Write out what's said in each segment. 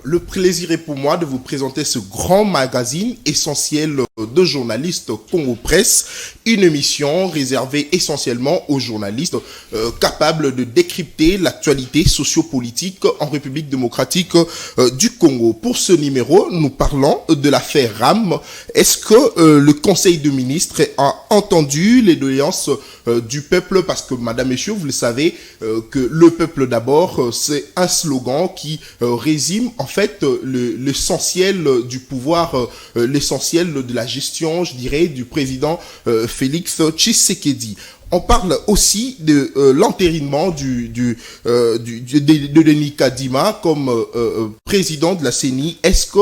Le plaisir est pour moi de vous présenter ce grand magazine essentiel de journalistes Congo Presse, une émission réservée essentiellement aux journalistes capables de décrypter l'actualité sociopolitique en République démocratique du Congo. Pour ce numéro, nous parlons de l'affaire RAM. Est-ce que le Conseil de ministres a entendu les doléances du peuple? Parce que, madame, messieurs, vous le savez, que le peuple d'abord, c'est un slogan qui résume en fait l'essentiel du pouvoir, l'essentiel de la gestion, je dirais, du président Félix Tshisekedi. On parle aussi de l'entérinement de Denis Kadima comme président de la CENI. Est-ce que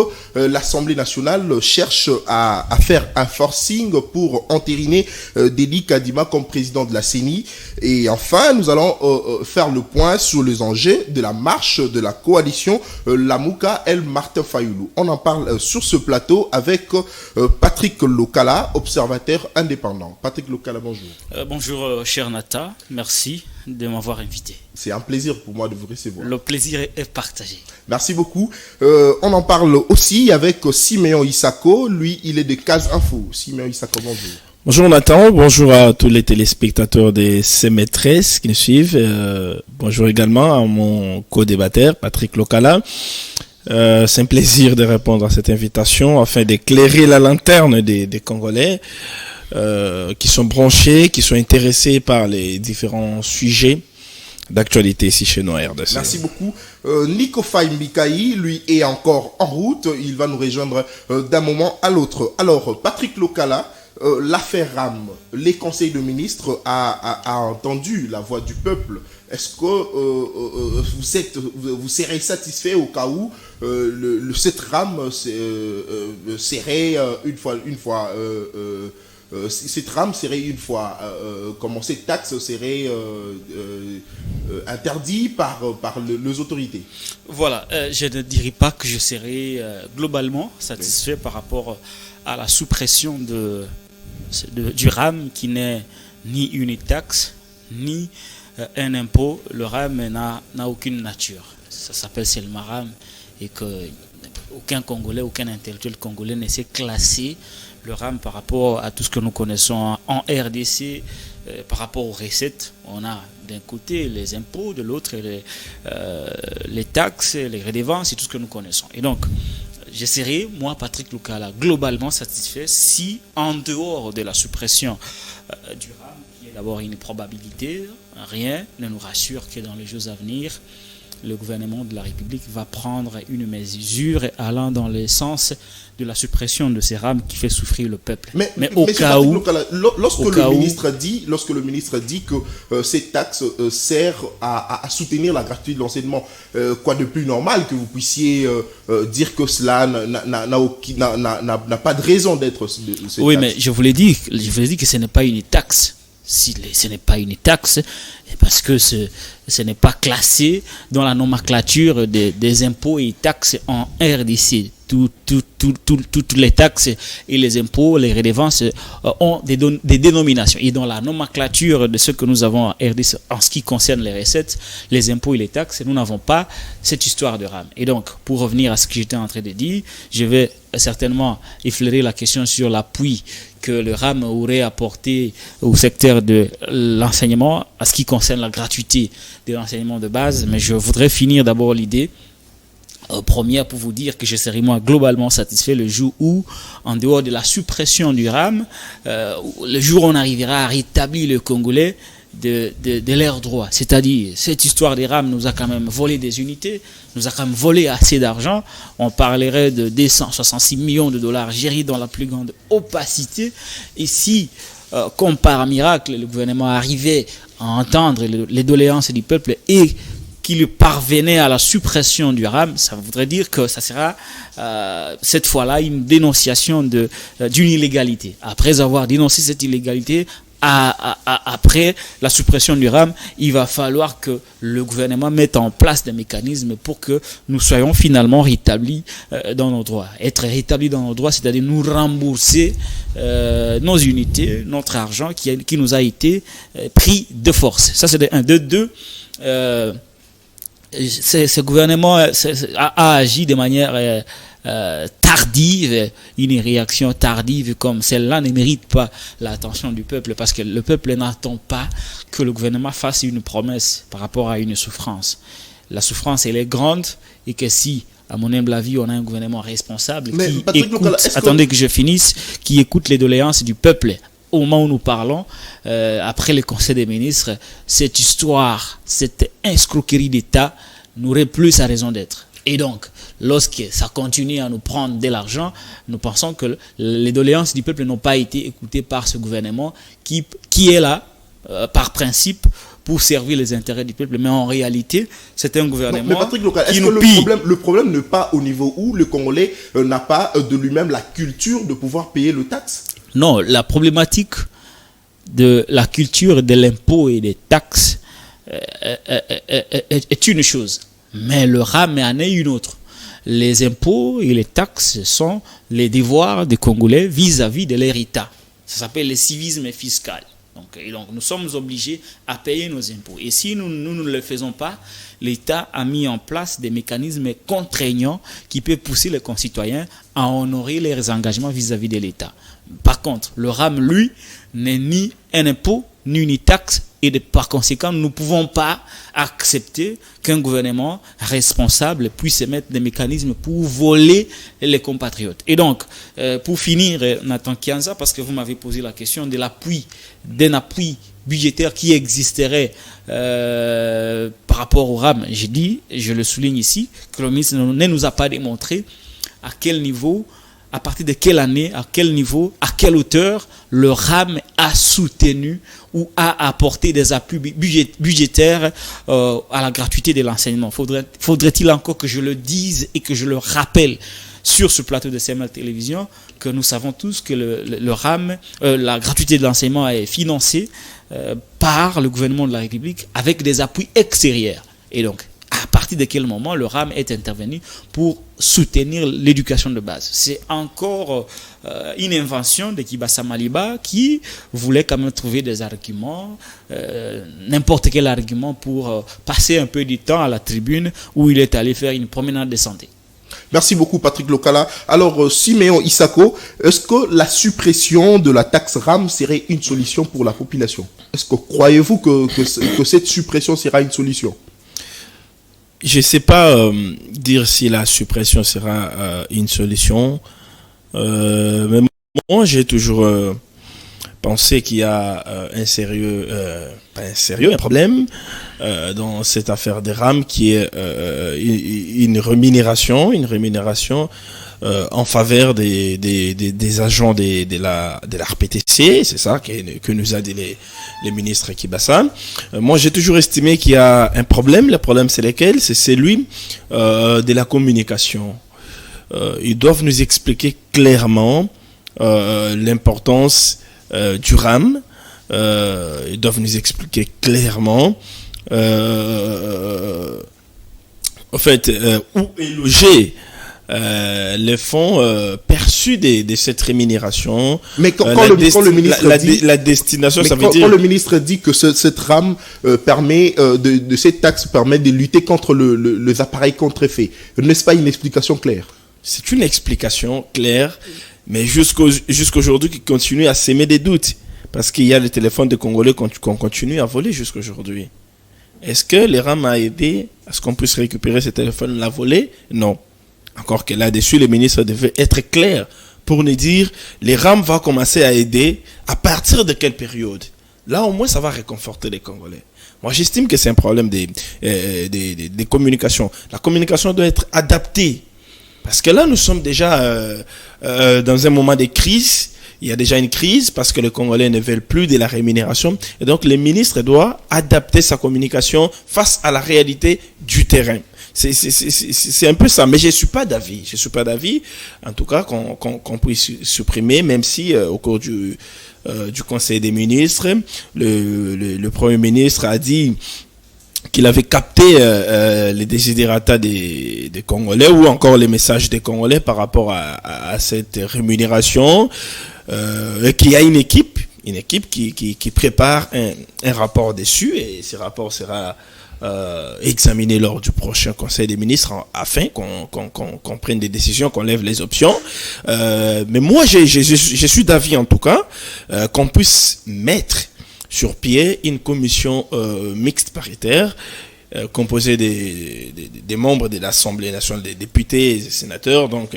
l'Assemblée nationale cherche à faire un forcing pour entériner Denis Kadima comme président de la CENI? Et enfin, nous allons faire le point sur les enjeux de la marche de la coalition Lamouka El Martin Fayoulou. On en parle sur ce plateau avec Patrick Lokala, observateur indépendant. Patrick Lokala, bonjour. Bonjour. Cher Nata, merci de m'avoir invité. C'est un plaisir pour moi de vous recevoir. Le plaisir est partagé. Merci beaucoup. On en parle aussi avec Siméon Isako. Lui, il est de Case Info. Siméon Isako, bonjour. Bonjour Nathan, bonjour à tous les téléspectateurs de ces maîtresses qui nous suivent. Bonjour également à mon co-débatteur, Patrick Lokala. C'est un plaisir de répondre à cette invitation afin d'éclairer la lanterne des Congolais. Qui sont branchés, qui sont intéressés par les différents sujets d'actualité ici chez nous à RDC. Merci beaucoup. Nico Faye Mikaï, lui, est encore en route. Il va nous rejoindre d'un moment à l'autre. Alors, Patrick Lokala, l'affaire RAM, les conseils de ministres a entendu la voix du peuple. Est-ce que vous serez satisfait au cas où cette RAM serait une fois cette rame serait une fois comment cette taxe serait interdite par les autorités? Voilà, je ne dirais pas que je serais globalement satisfait par rapport à la suppression du RAM qui n'est ni une taxe ni un impôt. Le RAM n'a aucune nature. Ça s'appelle seulement RAM et que aucun Congolais, aucun intellectuel congolais ne s'est classé le RAM par rapport à tout ce que nous connaissons en RDC, par rapport aux recettes. On a d'un côté les impôts, de l'autre les taxes, les redevances et tout ce que nous connaissons. Et donc, je serais, moi, Patrick Lokala, globalement satisfait si, en dehors de la suppression du RAM, qui est d'abord une probabilité, rien ne nous rassure que dans les jours à venir, le gouvernement de la République va prendre une mesure allant dans le sens de la suppression de ces rames qui fait souffrir le peuple. Mais au cas où, lorsque le ministre dit que ces taxes servent à soutenir la gratuité de l'enseignement, quoi de plus normal que vous puissiez dire que cela n'a pas de raison d'être. Oui, mais je vous l'ai dit que ce n'est pas une taxe. Si ce n'est pas une taxe, parce que ce n'est pas classé dans la nomenclature des impôts et taxes en RDC. Toutes les taxes et les impôts, les redevances ont des dénominations. Et dans la nomenclature de ce que nous avons en RDC en ce qui concerne les recettes, les impôts et les taxes, nous n'avons pas cette histoire de RAM. Et donc, pour revenir à ce que j'étais en train de dire, je vais certainement effleurer la question sur l'appui que le RAM aurait apporté au secteur de l'enseignement à ce qui concerne la gratuité de l'enseignement de base. Mais je voudrais finir d'abord l'idée première pour vous dire que je serai moi globalement satisfait le jour où, en dehors de la suppression du RAM, le jour où on arrivera à rétablir le Congolais de leurs droits. C'est-à-dire, cette histoire des RAM nous a quand même volé des unités, nous a quand même volé assez d'argent. On parlerait de 266 millions de dollars gérés dans la plus grande opacité. Et si, comme par miracle, le gouvernement arrivait à entendre les doléances du peuple et qu'il parvenait à la suppression du RAM, ça voudrait dire que ça sera cette fois-là une dénonciation d'une illégalité. Après avoir dénoncé cette illégalité, après la suppression du RAM, il va falloir que le gouvernement mette en place des mécanismes pour que nous soyons finalement rétablis dans nos droits. Être rétablis dans nos droits, c'est-à-dire nous rembourser nos unités, notre argent qui nous a été pris de force. Ça, c'est un. De deux, ce gouvernement a agi de manière tardive, une réaction tardive comme celle-là ne mérite pas l'attention du peuple, parce que le peuple n'attend pas que le gouvernement fasse une promesse par rapport à une souffrance. La souffrance, elle est grande, et que si, à mon humble avis, on a un gouvernement responsable qui écoute, attendez que je finisse, qui écoute les doléances du peuple. Au moment où nous parlons, après le Conseil des ministres, cette histoire, cette escroquerie d'État n'aurait plus sa raison d'être. Et donc, lorsque ça continue à nous prendre de l'argent, nous pensons que les doléances du peuple n'ont pas été écoutées par ce gouvernement qui est là, par principe, pour servir les intérêts du peuple. Mais en réalité, c'est un gouvernement mais Patrick Lokala, qui est-ce nous que pille. le problème n'est pas au niveau où le Congolais n'a pas de lui-même la culture de pouvoir payer le taxe? Non, la problématique de la culture de l'impôt et des taxes est une chose. Mais le RAM en est une autre. Les impôts et les taxes sont les devoirs des Congolais vis-à-vis de leur État. Ça s'appelle le civisme fiscal. Donc nous sommes obligés à payer nos impôts. Et si nous ne le faisons pas, l'État a mis en place des mécanismes contraignants qui peuvent pousser les concitoyens à honorer leurs engagements vis-à-vis de l'État. Par contre, le RAM, lui, n'est ni un impôt, ni une taxe, et par conséquent, nous ne pouvons pas accepter qu'un gouvernement responsable puisse mettre des mécanismes pour voler les compatriotes. Et donc, pour finir, Nathan Kianza, parce que vous m'avez posé la question de l'appui, d'un appui budgétaire qui existerait par rapport au RAM, j'ai dit, je le souligne ici, que le ministre ne nous a pas démontré à quel niveau, à partir de quelle année, à quel niveau, à quelle hauteur le RAM a soutenu ou a apporté des appuis budgétaires à la gratuité de l'enseignement. Faudrait-il encore que je le dise et que je le rappelle sur ce plateau de CML Télévision, que nous savons tous que le RAM, la gratuité de l'enseignement est financée par le gouvernement de la République avec des appuis extérieurs. Et donc, à partir de quel moment le RAM est intervenu pour soutenir l'éducation de base? C'est encore une invention de Kibasa Maliba qui voulait quand même trouver des arguments, n'importe quel argument pour passer un peu du temps à la tribune où il est allé faire une promenade de santé. Merci beaucoup Patrick Lokala. Alors Siméon Isako, est-ce que la suppression de la taxe RAM serait une solution pour la population? Est-ce que croyez-vous que cette suppression sera une solution? Je ne sais pas dire si la suppression sera une solution, mais moi j'ai toujours pensé qu'il y a un problème dans cette affaire des RAM qui est une rémunération en faveur des agents de la RPTC, c'est ça que nous a dit les ministres Kibasa. Moi, j'ai toujours estimé qu'il y a un problème. Le problème, c'est lequel? C'est celui de la communication. Ils doivent nous expliquer clairement l'importance du RAM. Ils doivent nous expliquer clairement en fait où est logé les fonds perçus de cette rémunération. Mais quand le ministre dit la destination, ça veut dire quand le ministre dit que cette RAM permet de cette taxe permet de lutter contre les appareils contrefaits, n'est-ce pas une explication claire? C'est une explication claire, mais jusqu'aujourd'hui qui continue à s'aimer des doutes, parce qu'il y a les téléphones de Congolais qu'on continue à voler jusqu'aujourd'hui. Est-ce que les RAM a aidé à ce qu'on puisse récupérer ces téléphones la voler? Non. Encore que là-dessus, les ministres devaient être clairs pour nous dire les RAM vont commencer à aider à partir de quelle période. Là, au moins, ça va réconforter les Congolais. Moi, j'estime que c'est un problème des communications. La communication doit être adaptée. Parce que là, nous sommes déjà dans un moment de crise. Il y a déjà une crise parce que les Congolais ne veulent plus de la rémunération. Et donc, les ministres doivent adapter sa communication face à la réalité du terrain. C'est un peu ça, mais je suis pas d'avis, en tout cas, qu'on puisse supprimer, même si au cours du Conseil des ministres, le Premier ministre a dit qu'il avait capté les desiderata des Congolais ou encore les messages des Congolais par rapport à cette rémunération, et qu'il y a une équipe qui prépare un rapport dessus, et ce rapport sera examiner lors du prochain Conseil des ministres afin qu'on prenne des décisions, qu'on lève les options. Mais moi, je suis d'avis en tout cas qu'on puisse mettre sur pied une commission mixte paritaire composée des membres de l'Assemblée nationale, des députés et des sénateurs, donc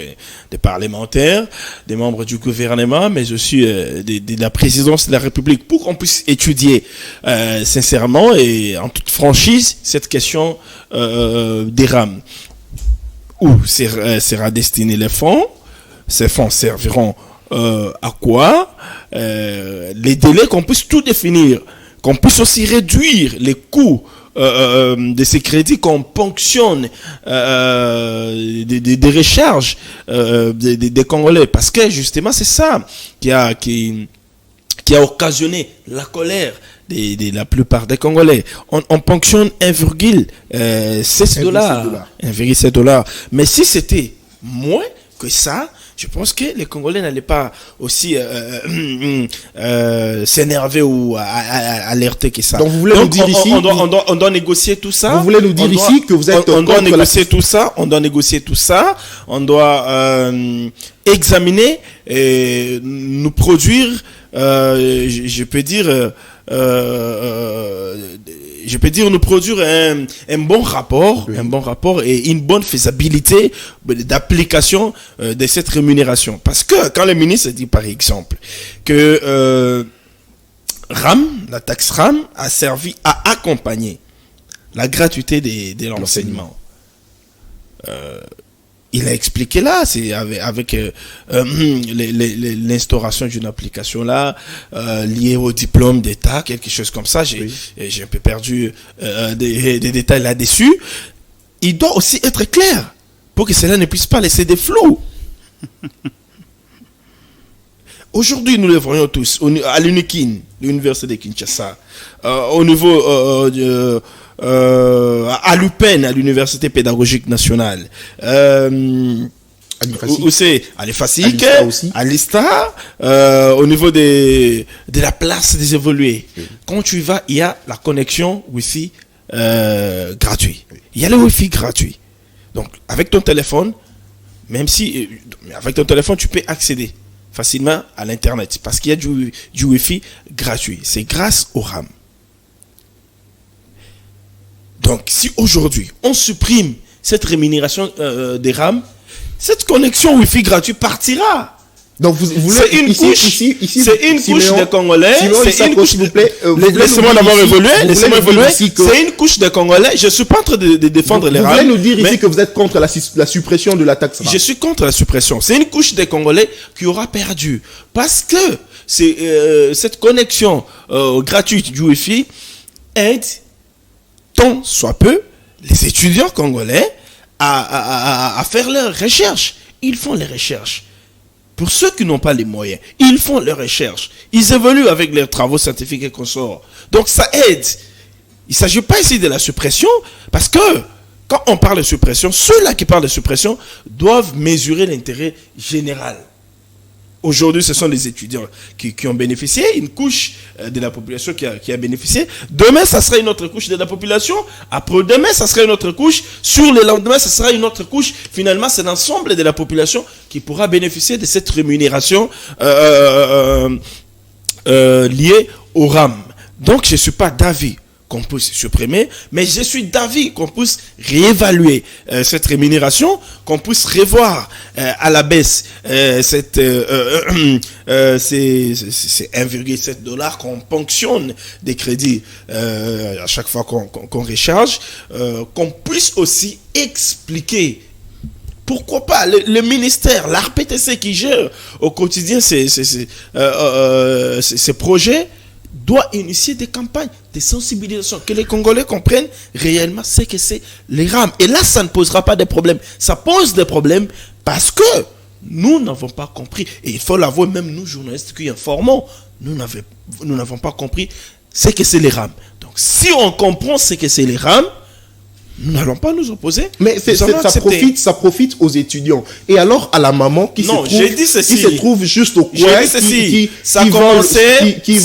des parlementaires, des membres du gouvernement, mais aussi de la présidence de la République, pour qu'on puisse étudier sincèrement et en toute franchise cette question des rames. Où sera destiné les fonds? Ces fonds serviront à quoi? Les délais, qu'on puisse tout définir, qu'on puisse aussi réduire les coûts de ces crédits, qu'on ponctionne des recharges des Congolais, parce que justement c'est ça qui a occasionné la colère de la plupart des Congolais. On ponctionne 1,7 dollars. 1,7 dollars. Mais si c'était moins que ça, je pense que les Congolais n'allaient pas aussi s'énerver ou alerter que ça. Donc vous voulez nous dire ici, on doit négocier tout ça. Vous voulez nous dire ici que vous êtes on doit négocier tout ça. On doit négocier tout ça. On doit examiner et nous produire. Je peux dire nous produire un bon rapport, oui. Un bon rapport et une bonne faisabilité d'application de cette rémunération. Parce que quand le ministre dit par exemple que RAM, la taxe RAM a servi à accompagner la gratuité de l'enseignement. Il a expliqué là, c'est avec l'instauration d'une application là liée au diplôme d'État, quelque chose comme ça. J'ai un peu perdu des détails là-dessus. Il doit aussi être clair pour que cela ne puisse pas laisser des flous. Aujourd'hui, nous le voyons tous à l'UNIKIN, l'université de Kinshasa, au niveau à l'UPEN, à l'université pédagogique nationale, où c'est à l'EFASIC, à l'ISTA, au niveau de la place des évolués. Oui. Quand tu y vas, il y a la connexion Wi-Fi gratuit. Il y a le Wi-Fi gratuit. Donc, avec ton téléphone, avec ton téléphone, tu peux accéder facilement à l'Internet parce qu'il y a du Wi-Fi gratuit. C'est grâce au RAM. Donc, si aujourd'hui, on supprime cette rémunération des RAM, cette connexion Wi-Fi gratuite partira. Donc, vous voulez c'est une couche, c'est une couche des Congolais. C'est une couche, s'il vous plaît. Laissez-moi d'abord évoluer. C'est une couche des Congolais. Je suis pas en train de défendre les RAM. Vous voulez nous dire ici que vous êtes contre la suppression de la taxe RAM? Je suis contre la suppression. C'est une couche des Congolais qui aura perdu. Parce que cette connexion gratuite du Wi-Fi aide tant soit peu les étudiants congolais à faire leurs recherches. Ils font les recherches. Pour ceux qui n'ont pas les moyens, ils font leurs recherches. Ils évoluent avec leurs travaux scientifiques et consorts. Donc ça aide. Il ne s'agit pas ici de la suppression, parce que quand on parle de suppression, ceux-là qui parlent de suppression doivent mesurer l'intérêt général. Aujourd'hui, ce sont les étudiants qui ont bénéficié, une couche de la population qui a bénéficié. Demain, ça sera une autre couche de la population. Après-demain, ça sera une autre couche. Sur le lendemain, ça sera une autre couche. Finalement, c'est l'ensemble de la population qui pourra bénéficier de cette rémunération liée au RAM. Donc, je ne suis pas d'avis qu'on puisse supprimer, mais je suis d'avis qu'on puisse réévaluer cette rémunération, qu'on puisse revoir à la baisse ces 1,7 dollars qu'on ponctionne des crédits à chaque fois qu'on recharge, qu'on puisse aussi expliquer. Pourquoi pas le ministère, l'ARPTC qui gère au quotidien ces projets, doit initier des campagnes de sensibilisation, que les Congolais comprennent réellement ce que c'est les RAM. Et là, ça ne posera pas de problèmes. Ça pose des problèmes parce que nous n'avons pas compris. Et il faut l'avouer, même nous, journalistes qui informons, nous n'avons pas compris ce que c'est les RAM. Donc, si on comprend ce que c'est les RAM, nous n'allons pas nous opposer. Mais ça profite aux étudiants. Et alors à la maman qui se trouve juste au coin, qui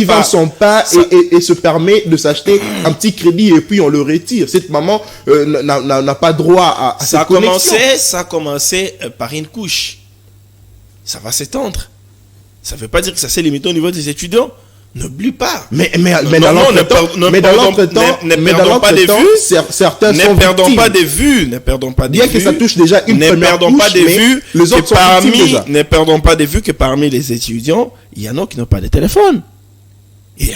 vend son pain et se permet de s'acheter un petit crédit et puis on le retire. Cette maman n'a pas droit à cette connexion. Ça a commencé par une couche. Ça va s'étendre. Ça ne veut pas dire que ça s'est limité au niveau des étudiants. N'oublie pas. Mais dans l'entretemps, certains sont victimes. Ne perdons pas de vue. Bien que ça touche déjà une première couche, les autres sont victimes déjà. Ne perdons pas de vue que parmi les étudiants, il y en a qui n'ont pas de téléphone. Oui,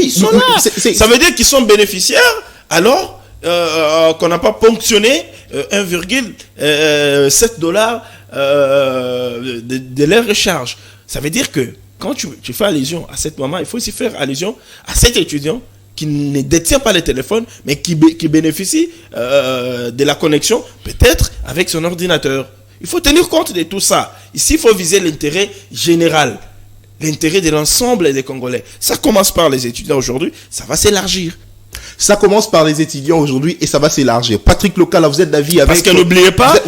ils sont là. Ça veut dire qu'ils sont bénéficiaires alors qu'on n'a pas ponctionné 1,7 $ de leur recharge. Ça veut dire que quand tu fais allusion à cette maman, il faut aussi faire allusion à cet étudiant qui ne détient pas le téléphone, mais qui bénéficie de la connexion, peut-être avec son ordinateur. Il faut tenir compte de tout ça. Ici, il faut viser l'intérêt général, l'intérêt de l'ensemble des Congolais. Ça commence par les étudiants aujourd'hui, ça va s'élargir. Ça commence par les étudiants aujourd'hui et ça va s'élargir. Patrick Lokala, vous êtes d'avis avec... Parce que n'oubliez pas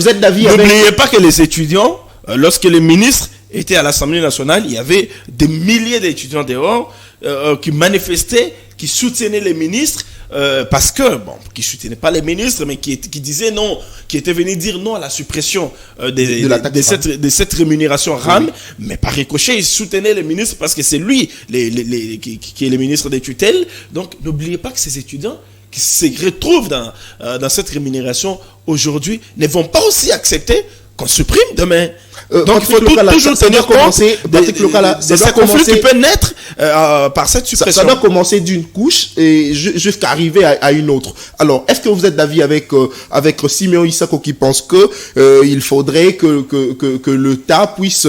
que les étudiants, lorsque les ministres étaient à l'Assemblée nationale, il y avait des milliers d'étudiants dehors qui manifestaient, qui soutenaient les ministres, parce que, qui soutenaient pas les ministres, mais qui disaient non, qui étaient venus dire non à la suppression de cette rémunération RAM, oui. Mais par ricochet, ils soutenaient les ministres parce que c'est lui qui est le ministre des tutelles. Donc, n'oubliez pas que ces étudiants qui se retrouvent dans cette rémunération aujourd'hui ne vont pas aussi accepter qu'on supprime demain. Donc, il faut toujours tenir compte de ces conflits qui peuvent naître par cette suppression. Ça doit commencer d'une couche et jusqu'à arriver à une autre. Alors, est-ce que vous êtes d'avis avec Simeon Isako qui pense que il faudrait que l'État puisse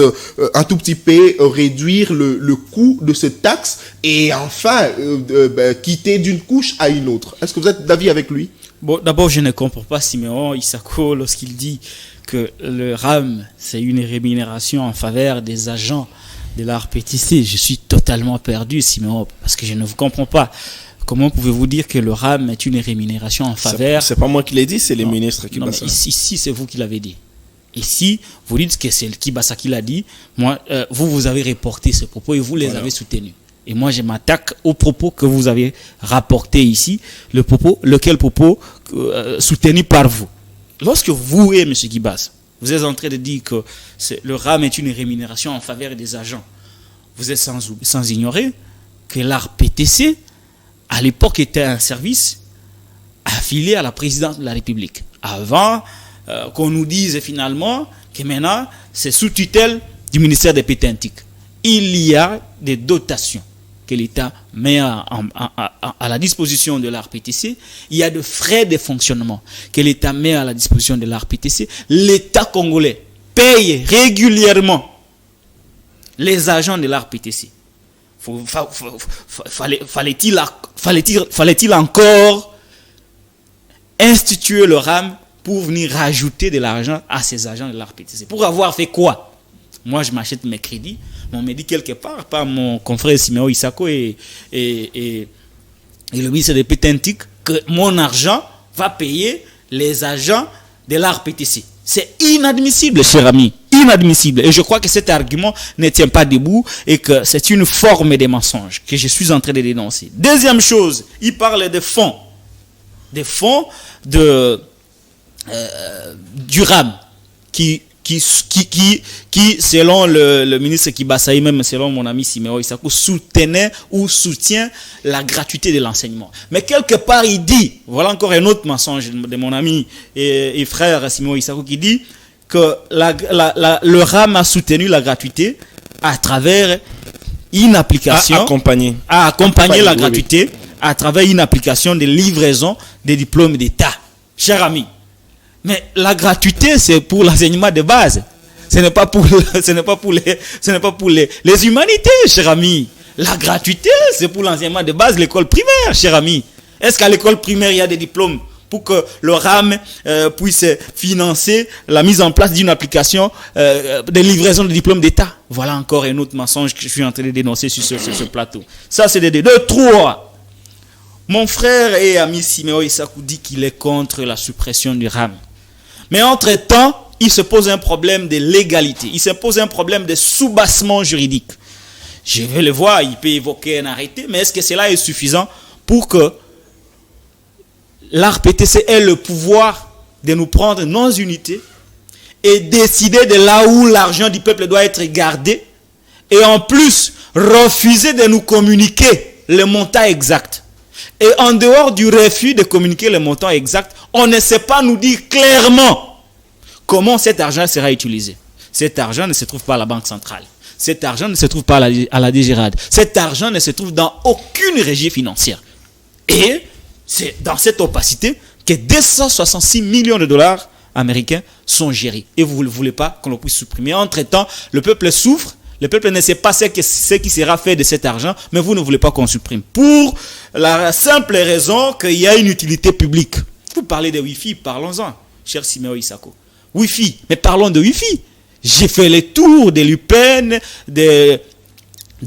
un tout petit peu réduire le coût de cette taxe et enfin quitter d'une couche à une autre? Est-ce que vous êtes d'avis avec lui? Bon, d'abord, je ne comprends pas Simeon Isako lorsqu'il dit que le RAM, c'est une rémunération en faveur des agents de la RPTC. Je suis totalement perdu, Simeon, parce que je ne vous comprends pas. Comment pouvez-vous dire que le RAM est une rémunération en faveur... C'est pas moi qui l'ai dit, c'est les ministres qui l'ont dit. Ici, c'est vous qui l'avez dit. Ici, vous dites que c'est le Kibasa qui l'a dit. Moi, vous avez reporté ce propos et vous les avez soutenus. Et moi, je m'attaque aux propos que vous avez rapportés ici, lequel propos soutenu par vous. Lorsque vous et M. Kibasa, vous êtes en train de dire que le RAM est une rémunération en faveur des agents, vous êtes sans ignorer que l'ARPTC, à l'époque, était un service affilié à la présidence de la République. Avant qu'on nous dise finalement que maintenant, c'est sous tutelle du ministère des Pétentiques. Il y a des dotations que l'État met à la disposition de l'ARPTC. Il y a des frais de fonctionnement que l'État met à la disposition de l'ARPTC. L'État congolais paye régulièrement les agents de l'ARPTC. Fallait-il encore instituer le RAM pour venir rajouter de l'argent à ces agents de l'ARPTC? Pour avoir fait quoi? Moi, je m'achète mes crédits. On me dit quelque part par mon confrère Simeon Isako et le ministre des Pétentiques que mon argent va payer les agents de l'ARPTC. C'est inadmissible, cher ami. Inadmissible. Et je crois que cet argument ne tient pas debout et que c'est une forme de mensonge que je suis en train de dénoncer. Deuxième chose, il parle de fonds. Des fonds du RAM qui selon le ministre Kibasa et même selon mon ami Simeon Isako, soutenait ou soutient la gratuité de l'enseignement. Mais quelque part, il dit, voilà encore un autre mensonge de mon ami et frère Simeon Isako qui dit que le RAM a soutenu la gratuité à travers une application... A accompagné la gratuité à travers une application de livraison des diplômes d'État. Cher ami, mais la gratuité, c'est pour l'enseignement de base. Ce n'est pas pour les humanités, cher ami. La gratuité, c'est pour l'enseignement de base, l'école primaire, cher ami. Est-ce qu'à l'école primaire, il y a des diplômes pour que le RAM puisse financer la mise en place d'une application de livraison de diplômes d'État? Voilà encore un autre mensonge que je suis en train de dénoncer sur ce plateau. Ça, c'est des deux. 3. Mon frère et ami Siméon Issakou dit qu'il est contre la suppression du RAM. Mais entre-temps, il se pose un problème de légalité. Il se pose un problème de soubassement juridique. Je vais le voir, il peut évoquer un arrêté, mais est-ce que cela est suffisant pour que l'ARPTC ait le pouvoir de nous prendre nos unités et décider de là où l'argent du peuple doit être gardé et en plus refuser de nous communiquer le montant exact. Et en dehors du refus de communiquer le montant exact, on ne sait pas nous dire clairement comment cet argent sera utilisé. Cet argent ne se trouve pas à la Banque centrale. Cet argent ne se trouve pas à la DGRAD. Cet argent ne se trouve dans aucune régie financière. Et c'est dans cette opacité que 266 millions de dollars américains sont gérés. Et vous ne voulez pas qu'on le puisse supprimer. Entre-temps, le peuple souffre. Le peuple ne sait pas ce qui sera fait de cet argent, mais vous ne voulez pas qu'on supprime. Pour la simple raison qu'il y a une utilité publique. Vous parlez de Wi-Fi, parlons-en, cher Siméon Issakou. Wi-Fi, mais parlons de Wi-Fi. J'ai fait le tour de l'UPEN, de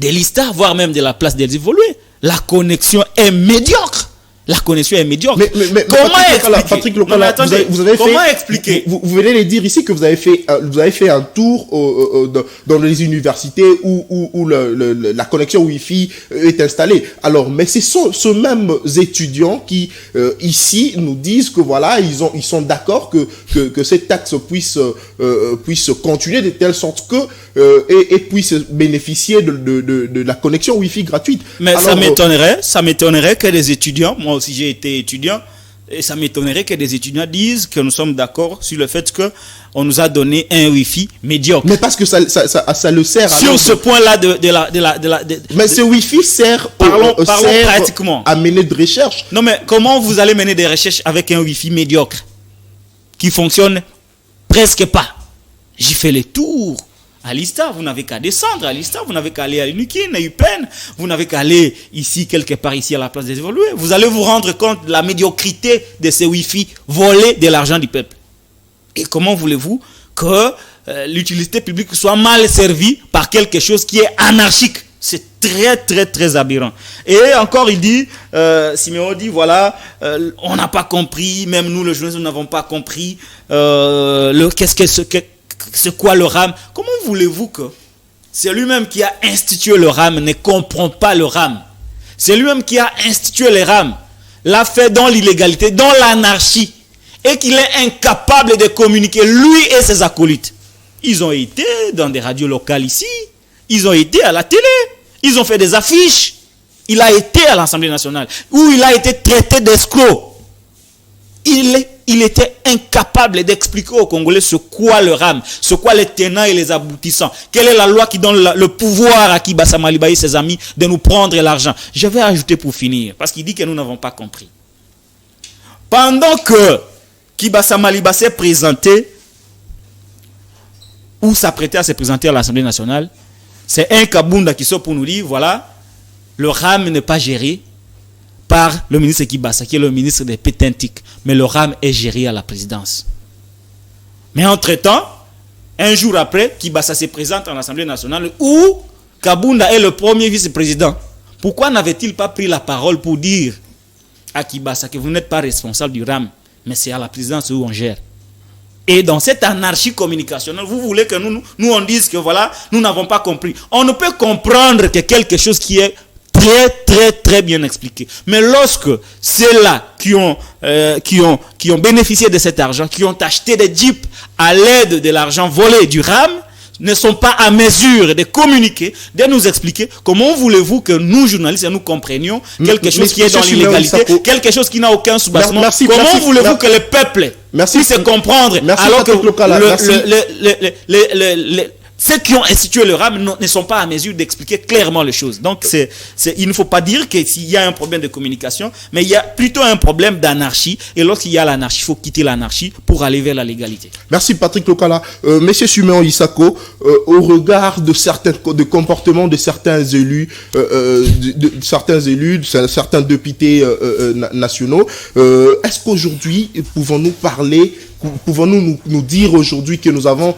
l'ISTA, voire même de la place des évolués. La connexion est médiocre. La connexion est médiocre. Mais comment expliquer? Patrick Lokala, vous avez comment fait, expliquer? Vous venez de dire ici que vous avez fait un tour dans les universités où la connexion Wi-Fi est installée. Alors, mais ce sont ceux mêmes étudiants qui ici nous disent que voilà, ils sont d'accord que cette taxe puisse continuer de telle sorte que et puisse bénéficier de la connexion Wi-Fi gratuite. Mais alors, ça m'étonnerait que les étudiants, moi aussi j'ai été étudiant, et ça m'étonnerait que des étudiants disent que nous sommes d'accord sur le fait qu'on nous a donné un Wi-Fi médiocre. Mais parce que ça le sert à... Sur ce point-là Mais ce Wi-Fi sert pratiquement à mener de recherche. Non mais comment vous allez mener des recherches avec un Wi-Fi médiocre qui fonctionne presque pas? J'y fais les tours. À l'ISTA, vous n'avez qu'à descendre. À l'ISTA, vous n'avez qu'à aller à l'UNIKIN, à UPEN. Vous n'avez qu'à aller ici, quelque part ici à la place des évolués. Vous allez vous rendre compte de la médiocrité de ces Wi-Fi volés de l'argent du peuple. Et comment voulez-vous que l'utilité publique soit mal servie par quelque chose qui est anarchique? C'est très, très, très aberrant. Et encore, il dit, Siméon dit, voilà, on n'a pas compris, même nous, les journalistes, nous n'avons pas compris c'est quoi le RAM? Comment voulez-vous que c'est lui-même qui a institué le RAM ne comprend pas le RAM? C'est lui-même qui a institué le RAM, l'a fait dans l'illégalité, dans l'anarchie, et qu'il est incapable de communiquer, lui et ses acolytes. Ils ont été dans des radios locales ici, ils ont été à la télé, ils ont fait des affiches. Il a été à l'Assemblée nationale, où il a été traité d'escroc. Il était incapable d'expliquer aux Congolais ce qu'est le RAM, ce qu'est les tenants et les aboutissants. Quelle est la loi qui donne le pouvoir à Kibassa Maliba et ses amis de nous prendre l'argent? Je vais ajouter pour finir, parce qu'il dit que nous n'avons pas compris. Pendant que Kibassa Maliba s'est présenté, ou s'apprêtait à se présenter à l'Assemblée nationale, c'est un Kabunda qui sort pour nous dire, voilà, le RAM n'est pas géré par le ministre Kibassa, qui est le ministre des Pétentiques, mais le RAM est géré à la présidence. Mais entre-temps, un jour après, Kibassa se présente à l'Assemblée nationale où Kabunda est le premier vice-président. Pourquoi n'avait-il pas pris la parole pour dire à Kibassa que vous n'êtes pas responsable du RAM, mais c'est à la présidence où on gère? Et dans cette anarchie communicationnelle, vous voulez que nous on dise que voilà, nous n'avons pas compris. On ne peut comprendre que quelque chose qui est très, très, très bien expliqué. Mais lorsque ceux-là qui ont bénéficié de cet argent, qui ont acheté des jeeps à l'aide de l'argent volé du RAM, ne sont pas à mesure de communiquer, de nous expliquer comment voulez-vous que nous, journalistes, nous comprenions quelque chose qui est dans l'illégalité, quelque chose qui n'a aucun soubassement. Comment voulez-vous que le peuple puisse comprendre alors que ceux qui ont institué le RAM ne sont pas à mesure d'expliquer clairement les choses. Donc, il ne faut pas dire qu'il y a un problème de communication, mais il y a plutôt un problème d'anarchie. Et lorsqu'il y a l'anarchie, il faut quitter l'anarchie pour aller vers la légalité. Merci Patrick Lokala. Monsieur Siméon Issakou, au regard de certains comportements de certains élus, certains députés nationaux, est-ce qu'aujourd'hui, pouvons-nous parler pouvons-nous nous dire aujourd'hui que nous avons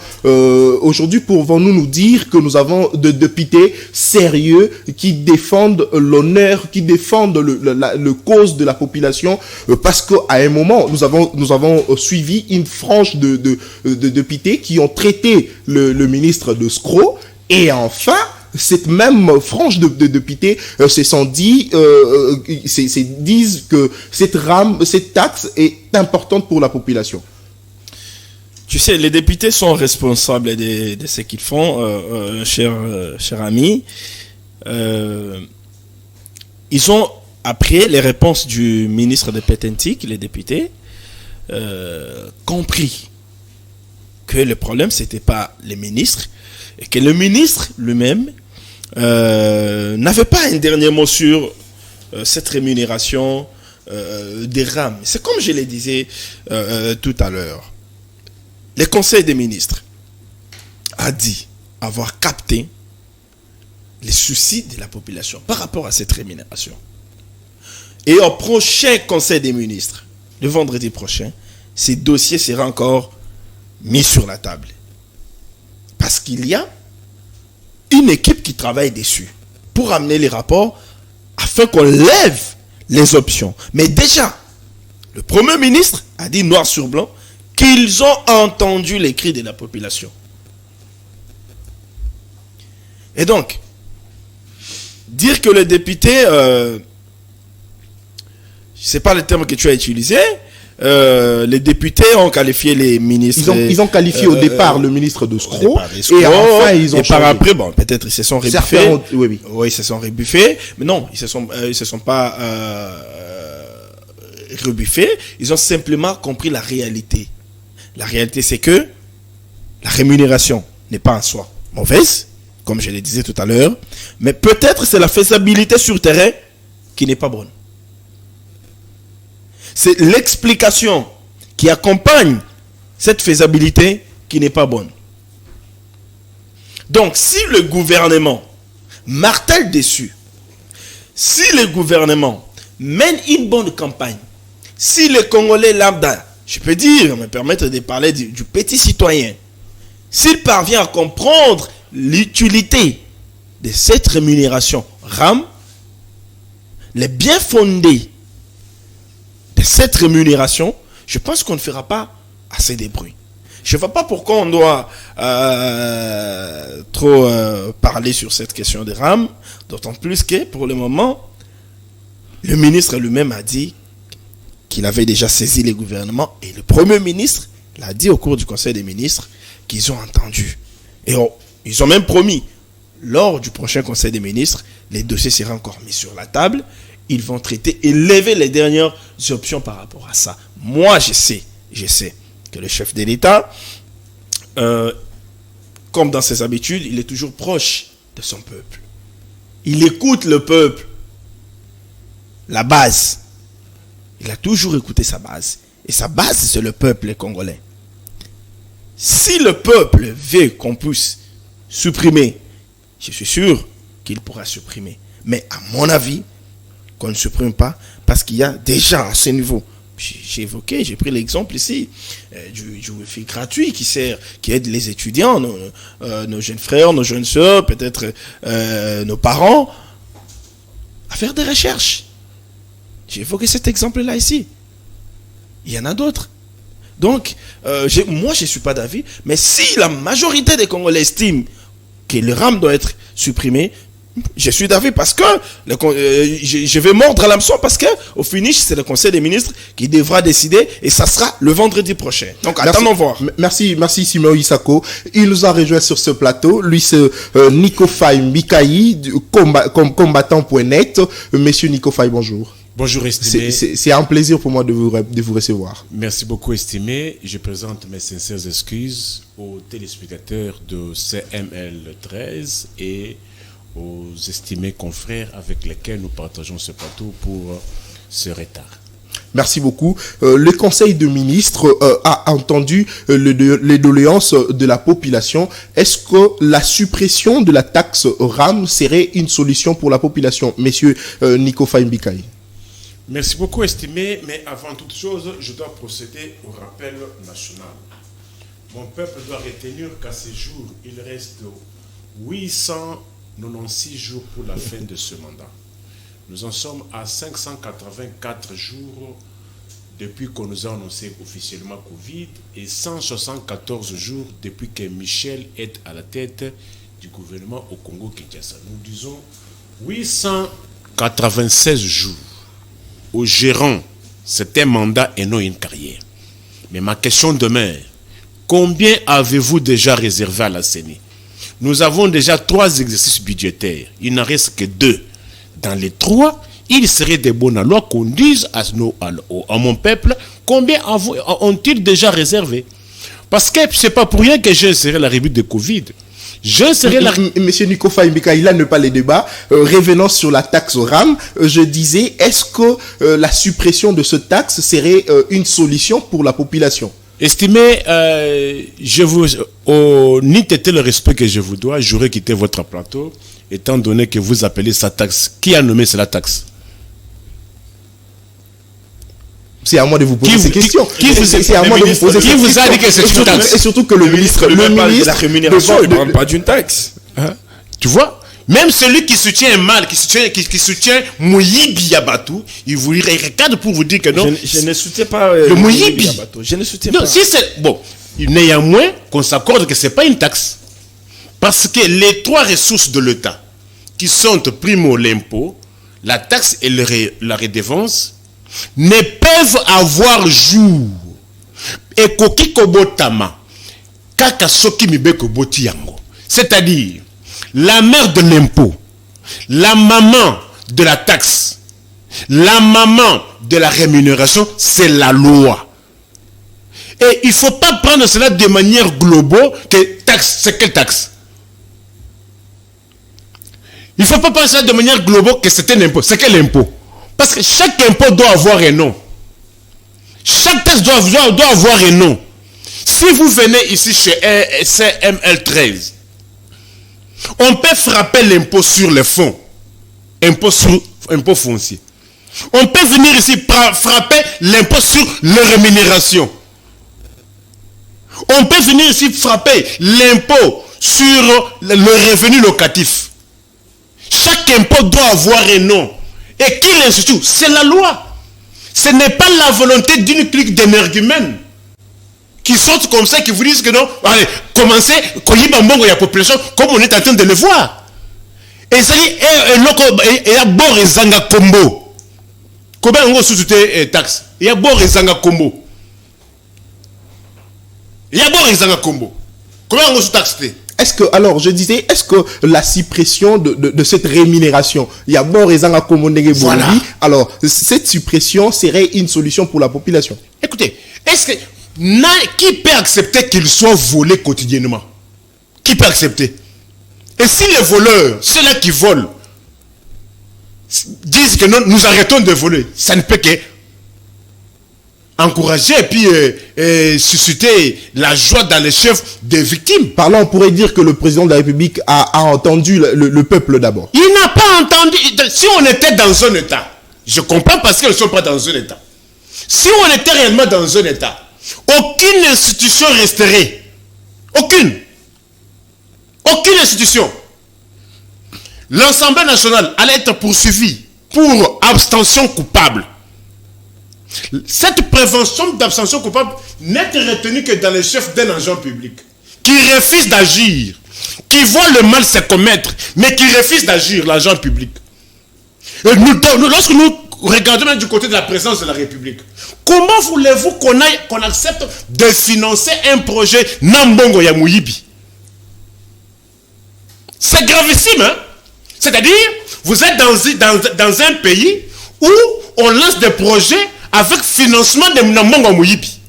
de députés sérieux qui défendent l'honneur, qui défendent le cause de la population, parce qu'à un moment nous avons suivi une frange de députés qui ont traité le ministre de scroc, et enfin cette même frange de députés disent que cette taxe est importante pour la population. Tu sais, les députés sont responsables de ce qu'ils font, cher ami. Ils ont, après les réponses du ministre de Petentique, les députés, compris que le problème, c'était pas les ministres, et que le ministre lui-même n'avait pas un dernier mot sur cette rémunération des RAM. C'est comme je le disais tout à l'heure. Le Conseil des ministres a dit avoir capté les soucis de la population par rapport à cette rémunération. Et au prochain Conseil des ministres, le vendredi prochain, ces dossiers seront encore mis sur la table. Parce qu'il y a une équipe qui travaille dessus pour amener les rapports afin qu'on lève les options. Mais déjà, le Premier ministre a dit noir sur blanc qu'ils ont entendu les cris de la population. Et donc, dire que le député, c'est pas le terme que tu as utilisé, les députés ont qualifié les ministres. Ils ont qualifié au départ le ministre de scroc, et enfin ils ont changé. Par après, bon, peut-être ils se sont rebuffés. Oui, ils se sont rebuffés, mais non, ils se sont pas rebuffés. Ils ont simplement compris la réalité. La réalité, c'est que la rémunération n'est pas en soi mauvaise, comme je le disais tout à l'heure, mais peut-être c'est la faisabilité sur terrain qui n'est pas bonne. C'est l'explication qui accompagne cette faisabilité qui n'est pas bonne. Donc, si le gouvernement martèle dessus, si le gouvernement mène une bonne campagne, si le Congolais lambda, je peux dire, me permettre de parler du petit citoyen, s'il parvient à comprendre l'utilité de cette rémunération RAM, les bien fondés de cette rémunération, je pense qu'on ne fera pas assez de bruit. Je ne vois pas pourquoi on doit trop parler sur cette question de RAM, d'autant plus que pour le moment, le ministre lui-même a dit qu'il avait déjà saisi les gouvernements, et le Premier ministre l'a dit au cours du Conseil des ministres qu'ils ont entendu. Et ils ont même promis, lors du prochain Conseil des ministres, les dossiers seront encore mis sur la table. Ils vont traiter et lever les dernières options par rapport à ça. Moi, je sais que le chef de l'État, comme dans ses habitudes, il est toujours proche de son peuple. Il écoute le peuple, la base. Il a toujours écouté sa base. Et sa base, c'est le peuple congolais. Si le peuple veut qu'on puisse supprimer, je suis sûr qu'il pourra supprimer. Mais à mon avis, qu'on ne supprime pas, parce qu'il y a déjà à ce niveau. J'ai pris l'exemple ici du Wi-Fi gratuit qui aide les étudiants, nos jeunes frères, nos jeunes sœurs, peut-être nos parents, à faire des recherches. J'ai évoqué cet exemple-là ici. Il y en a d'autres. Donc, moi, je ne suis pas d'avis, mais si la majorité des Congolais estiment que le RAM doit être supprimé, je suis d'avis parce que je vais mordre à l'hameçon parce que au finish, c'est le Conseil des ministres qui devra décider et ça sera le vendredi prochain. Donc, attendons voir. Merci Simon Isako. Il nous a rejoint sur ce plateau. Lui, c'est Nico Faye Mikaï, combattant.net. Monsieur Nico Faye, bonjour. Bonjour estimé. C'est un plaisir pour moi de vous recevoir. Merci beaucoup estimé. Je présente mes sincères excuses aux téléspectateurs de CML13 et aux estimés confrères avec lesquels nous partageons ce plateau pour ce retard. Merci beaucoup. Le Conseil de ministres a entendu les doléances de la population. Est-ce que la suppression de la taxe RAM serait une solution pour la population? Monsieur Nico Faye Mikaï. Merci beaucoup, estimé. Mais avant toute chose, je dois procéder au rappel national. Mon peuple doit retenir qu'à ce jour, il reste 896 jours pour la fin de ce mandat. Nous en sommes à 584 jours depuis qu'on nous a annoncé officiellement Covid et 174 jours depuis que Michel est à la tête du gouvernement au Congo-Kinshasa. Nous disons 896 jours. Au gérant, c'est un mandat et non une carrière. Mais ma question demeure, combien avez-vous déjà réservé à la CENI? Nous avons déjà 3 exercices budgétaires. Il n'en reste que 2. Dans les 3, il serait de bonne loi qu'on dise à mon peuple combien ont-ils déjà réservé. Parce que ce n'est pas pour rien que je serai la rébute de Covid. Monsieur Nico Faïmbika, il a ne pas les débats. Revenant sur la taxe RAM, je disais, est-ce que la suppression de cette taxe serait une solution pour la population? Estimé, ni tel le respect que je vous dois, j'aurais quitté votre plateau, étant donné que vous appelez ça taxe. Qui a nommé cela taxe? C'est à moi de vous poser ces questions. C'est à moi de vous poser ces questions. Qui vous a dit que c'est une taxe? Et surtout que le ministre de la rémunération, il ne parle pas d'une taxe. Tu vois? Même celui qui soutient mal, qui soutient Moïbi Yabatou, il vous regarde pour vous dire que non. Je ne soutiens pas le Moïbi. Je ne soutiens non, pas. Si c'est bon, néanmoins qu'on s'accorde que c'est pas une taxe, parce que les 3 ressources de l'État, qui sont primo l'impôt, la taxe et la redevance, ne peuvent avoir jour. Et koki kobotama, kaka soki mibeko boti yango. C'est-à-dire la mère de l'impôt, la maman de la taxe, la maman de la rémunération, c'est la loi. Et il ne faut pas prendre cela de manière globale que taxe, c'est quelle taxe? Il ne faut pas prendre cela de manière globale que c'est un impôt. C'est quel impôt? Parce que chaque impôt doit avoir un nom. Chaque taxe doit avoir un nom. Si vous venez ici chez CML13, on peut frapper l'impôt sur les fonds. Impôt foncier. On peut venir ici frapper l'impôt sur les rémunérations. On peut venir ici frapper l'impôt sur le revenu locatif. Chaque impôt doit avoir un nom. Et qui l'institue? C'est la loi. Ce n'est pas la volonté d'une clique d'énergumènes qui sortent comme ça, qui vous disent que non, allez, commencez, il y a population, comme on est en train de le voir. Et ça dit, il y a bon et zanga combo. Combien on a sous-souté taxe? Il y a bon et zanga combo. Il y a bon et zanga combo. Combien on a sous-taxé? Est-ce que, alors, je disais, est-ce que la suppression de cette rémunération, il y a bon raison à commander voilà. Alors, cette suppression serait une solution pour la population? Écoutez, est-ce que qui peut accepter qu'il soit volé quotidiennement? Qui peut accepter? Et si les voleurs, ceux-là qui volent, disent que non, nous arrêtons de voler, ça ne peut que encourager et puis susciter la joie dans les chefs des victimes. Parlant, on pourrait dire que le président de la République a entendu le peuple d'abord. Il n'a pas entendu. Si on était dans un état, je comprends parce qu'ils ne sont pas dans un état. Si on était réellement dans un état, aucune institution resterait. Aucune institution. L'Assemblée nationale allait être poursuivie pour abstention coupable. Cette prévention d'abstention coupable n'est retenue que dans les chefs d'un agent public qui refuse d'agir, qui voit le mal se commettre, mais qui refuse d'agir, l'agent public. Et lorsque nous regardons du côté de la présidence de la République, comment voulez-vous qu'on accepte de financer un projet Nambongo ya Mouyibi? C'est gravissime, hein? C'est-à-dire, vous êtes dans un pays où on lance des projets avec financement de Nambongo Mouyibi.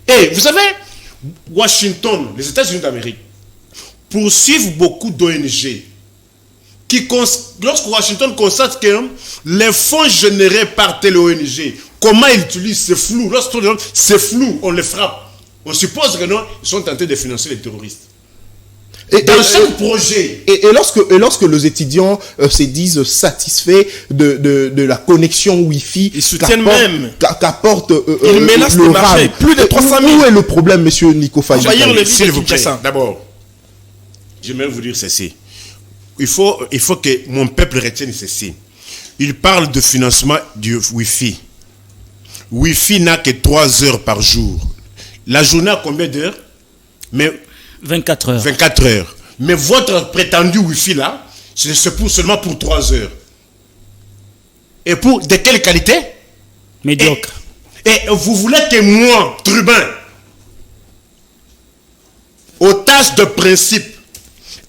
Et vous savez, Washington, les États-Unis d'Amérique, poursuivent beaucoup d'ONG qui, lorsque Washington constate que les fonds générés par telle ONG, comment ils utilisent, c'est flou. Lorsque c'est flou, on les frappe. On suppose que non, ils sont tentés de financer les terroristes. Dans chaque projet. Et lorsque les étudiants se disent satisfaits de la connexion Wi-Fi, ils soutiennent même qu'apporte ils menacent le marché. Plus de 300 000. Où est le problème, monsieur Nico Faye? S'il vous plaît, d'abord, j'aimerais vous dire ceci. Il faut que mon peuple retienne ceci. Il parle de financement du Wi-Fi. Wi-Fi n'a que 3 heures par jour. La journée a combien d'heures? Mais 24 heures. 24 heures. Mais votre prétendu Wi-Fi là, c'est seulement pour 3 heures. Et pour de quelle qualité? Médiocre. Et vous voulez que moi, tribun, otage de principe,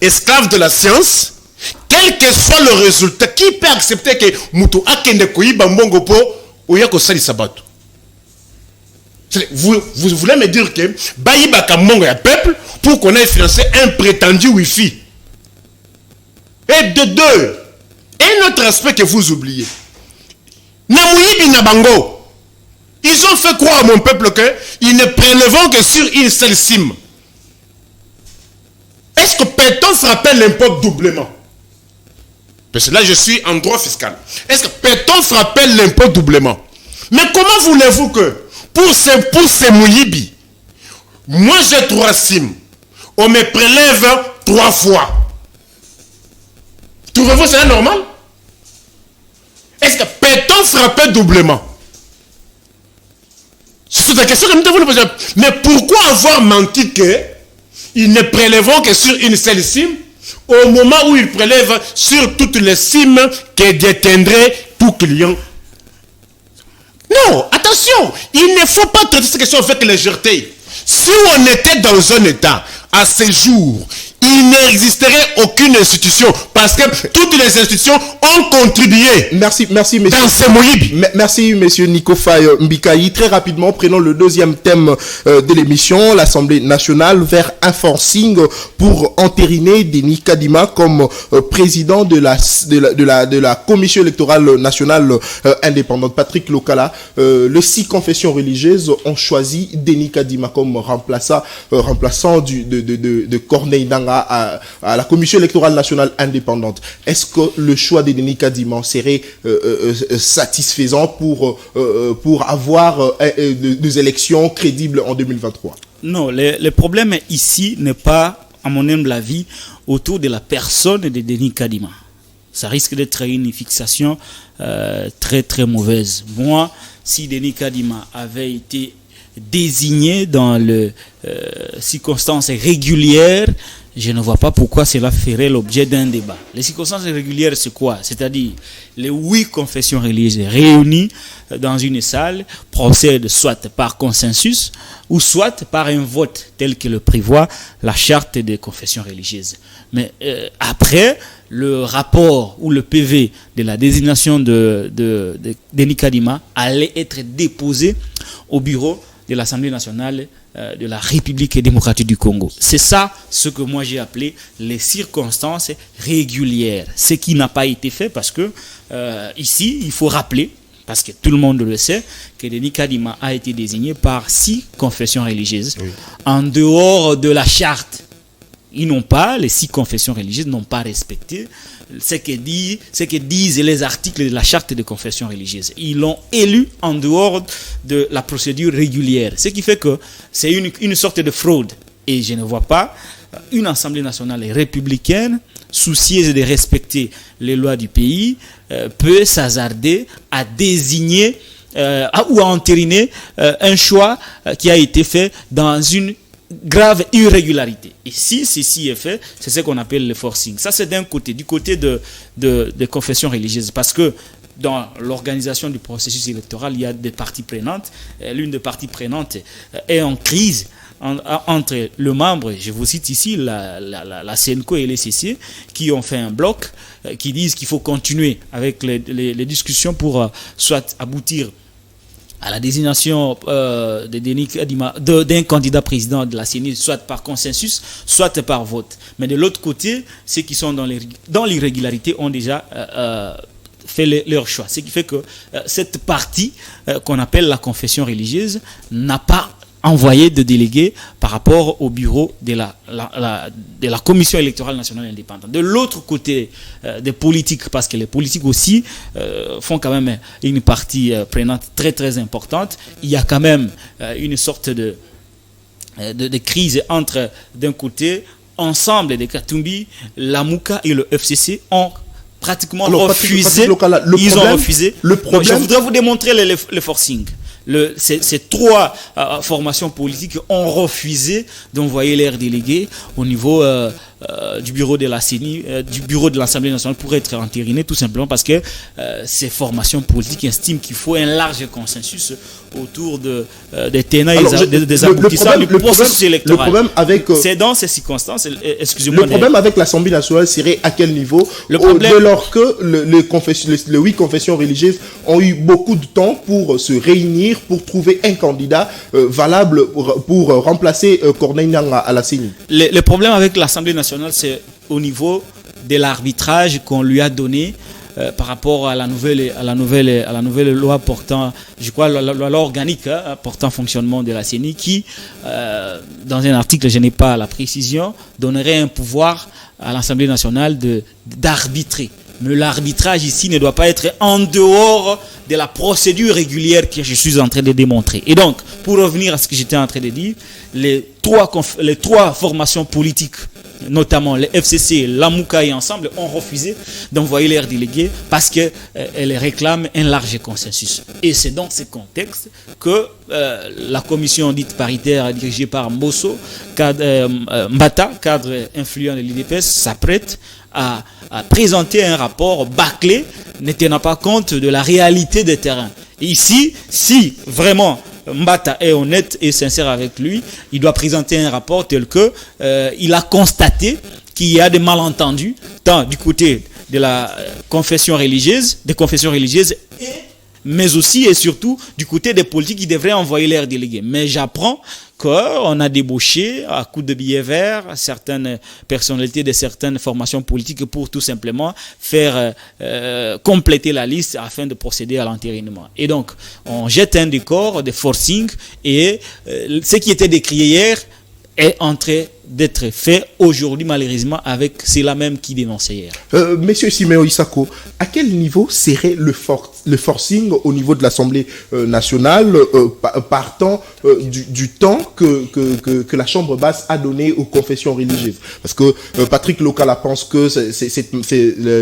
esclave de la science, quel que soit le résultat, qui peut accepter que Moutou Akende Koyiba Mbongo Po Oyako Sali Sabato? Vous voulez me dire que Baïba Kamongo ya peuple pour qu'on ait financé un prétendu Wi-Fi? Et de deux, un autre aspect que vous oubliez. Namouyibi Nabango, ils ont fait croire à mon peuple qu'ils ne prélèveront que sur une seule SIM. Est-ce que peut-on se rappeler l'impôt doublement? Parce que là, je suis en droit fiscal. Est-ce que peut-on se rappeler l'impôt doublement? Mais comment voulez-vous que, pour ces mouyibi, moi j'ai 3 SIM, on me prélève 3 fois? Trouvez-vous ça normal? Est-ce que peut-on frapper doublement? C'est la question que nous devons nous poser. Mais pourquoi avoir menti que ils ne prélèveront que sur une seule SIM au moment où ils prélèvent sur toutes les SIM que détiendrait tout client? Non, attention, il ne faut pas traiter cette question avec légèreté. Si on était dans un état, à ce jour, il n'existerait aucune institution parce que toutes les institutions ont contribué. Merci, messieurs. Dans ces moyens. Merci, monsieur Nico Faye Mbikayi. Très rapidement, prenons le deuxième thème de l'émission, l'Assemblée nationale vers un forcing pour entériner Denis Kadima comme président de la Commission électorale nationale indépendante. Patrick Lokala, les 6 confessions religieuses ont choisi Denis Kadima comme remplaçant de Corneille Nangaa à la Commission électorale nationale indépendante. Est-ce que le choix de Denis Kadima serait satisfaisant pour avoir des élections crédibles en 2023? Non, le problème ici n'est pas, à mon humble avis, autour de la personne de Denis Kadima. Ça risque d'être une fixation très très mauvaise. Moi, si Denis Kadima avait été désigné dans les circonstances régulières, je ne vois pas pourquoi cela ferait l'objet d'un débat. Les circonstances régulières, c'est quoi? C'est-à-dire les 8 confessions religieuses réunies dans une salle procèdent soit par consensus ou soit par un vote tel que le prévoit la charte des confessions religieuses. Mais après, le rapport ou le PV de la désignation de Denis Kadima allait être déposé au bureau de l'Assemblée nationale de la République démocratique du Congo. C'est ça ce que moi j'ai appelé les circonstances régulières. Ce qui n'a pas été fait parce que ici, il faut rappeler, parce que tout le monde le sait, que Denis Kadima a été désigné par 6 confessions religieuses en dehors de la charte. Les 6 confessions religieuses n'ont pas respecté ce que disent les articles de la charte de confession religieuse. Ils l'ont élu en dehors de la procédure régulière. Ce qui fait que c'est une sorte de fraude. Et je ne vois pas une Assemblée nationale républicaine, soucieuse de respecter les lois du pays, peut s'hasarder à désigner ou à entériner un choix qui a été fait dans une grave irrégularité. Et si ceci est fait, c'est ce qu'on appelle le forcing. Ça, c'est d'un côté, du côté de confessions religieuses, parce que dans l'organisation du processus électoral, il y a des parties prenantes. L'une des parties prenantes est en crise entre le membre, je vous cite ici, la CNCO et les CC, qui ont fait un bloc, qui disent qu'il faut continuer avec les discussions pour soit aboutir à la désignation de Denis Kadima, d'un candidat président de la CENI, soit par consensus, soit par vote. Mais de l'autre côté, ceux qui sont dans l'irrégularité ont déjà fait leur choix. Ce qui fait que cette partie qu'on appelle la confession religieuse n'a pas envoyer de délégués par rapport au bureau de la Commission électorale nationale indépendante. De l'autre côté des politiques, parce que les politiques aussi font quand même une partie prenante très très importante, il y a quand même une sorte de crise entre, d'un côté, Ensemble des Katumbi, la Mouka et le FCC ont pratiquement refusé. Ils ont refusé. Le problème, donc, je voudrais vous démontrer le forcing. Ces trois formations politiques ont refusé d'envoyer leurs délégués au niveau du bureau de la CENI, du bureau de l'Assemblée nationale pour être entérinés, tout simplement parce que ces formations politiques estiment qu'il faut un large consensus autour des tenants et des aboutissants du processus électoral. Le problème avec c'est dans ces circonstances, excusez-moi. Le problème avec l'Assemblée nationale serait à quel niveau? Dès lors que les 8 confessions religieuses ont eu beaucoup de temps pour se réunir, pour trouver un candidat valable pour remplacer Corneille Nangaa à la CENI. Le problème avec l'Assemblée nationale, c'est au niveau de l'arbitrage qu'on lui a donné par rapport à la nouvelle loi portant, je crois, la loi organique portant fonctionnement de la CENI qui, dans un article, je n'ai pas la précision, donnerait un pouvoir à l'Assemblée nationale d'arbitrer. Mais l'arbitrage ici ne doit pas être en dehors de la procédure régulière que je suis en train de démontrer. Et donc, pour revenir à ce que j'étais en train de dire, les trois formations politiques, notamment les FCC, la Mouka et Ensemble, ont refusé d'envoyer leurs délégués parce qu'elles réclament un large consensus. Et c'est dans ce contexte que la commission dite paritaire dirigée par Mbosso, Mbata, cadre influent de l'IDPS, s'apprête à présenter un rapport bâclé, ne tenant pas compte de la réalité des terrains. Et ici, si vraiment Mbata est honnête et sincère avec lui, il doit présenter un rapport tel que il a constaté qu'il y a des malentendus tant du côté de la confession religieuse, mais aussi et surtout du côté des politiques qui devraient envoyer leurs délégués. Mais j'apprends qu'on a débauché à coups de billets verts certaines personnalités de certaines formations politiques pour tout simplement faire compléter la liste afin de procéder à l'entérinement. Et donc, on jette un décor de forcing et ce qui était décrié hier est en train d'être fait aujourd'hui malheureusement avec ceux-là même qui dénonçaient hier. Monsieur Siméon Isako, à quel niveau serait le forcing au niveau de l'Assemblée nationale partant du temps que la Chambre basse a donné aux confessions religieuses? Parce que Patrick Lokala pense que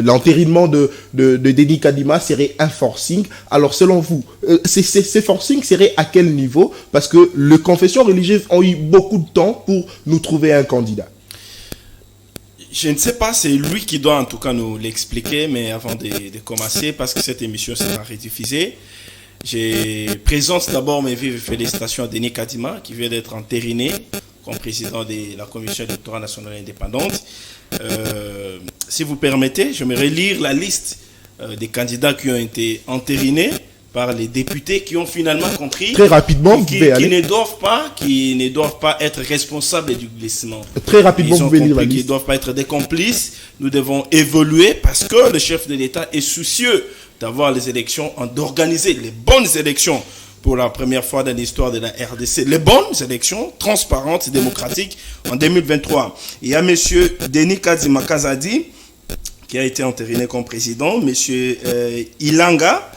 l'entérinement de Denis Kadima serait un forcing. Alors selon vous, ces forcing seraient à quel niveau? Parce que les confessions religieuses ont eu beaucoup de temps pour nous trouver un candidat. Je ne sais pas, c'est lui qui doit en tout cas nous l'expliquer, mais avant de commencer, parce que cette émission sera rediffusée, je présente d'abord mes vives félicitations à Denis Kadima, qui vient d'être entériné comme président de la Commission électorale nationale indépendante. Si vous permettez, je vais relire la liste des candidats qui ont été entérinés par les députés qui ont finalement compris très rapidement qui ne doivent pas être responsables du glissement. Très rapidement, ils ont compris qu'ils ne doivent pas être des complices. Nous devons évoluer parce que le chef de l'État est soucieux d'avoir les élections, d'organiser les bonnes élections pour la première fois dans l'histoire de la RDC. Les bonnes élections, transparentes et démocratiques en 2023. Il y a M. Denis Kadima Kazadi qui a été entériné comme président. M. Ilanga,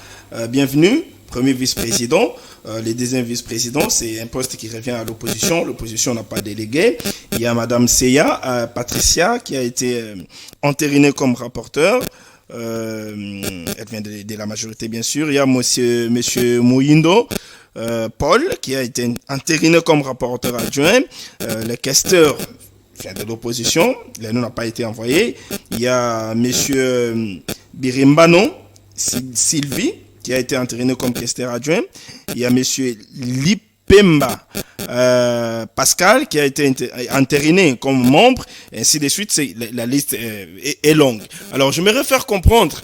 bienvenue, premier vice-président. Le deuxième vice-président, c'est un poste qui revient à l'opposition. L'opposition n'a pas délégué. Il y a Mme Seya, Patricia, qui a été entérinée comme rapporteur. Elle vient de la majorité, bien sûr. Il y a monsieur Mouyindo, Paul, qui a été entériné comme rapporteur adjoint. Le questeur vient de l'opposition. Le nom n'a pas été envoyé. Il y a monsieur Birimbano, Sylvie, qui a été entériné comme questeur adjoint. Il y a M. Lipemba Pascal, qui a été entériné comme membre, et ainsi de suite. La liste est longue. Alors, je me réfère comprendre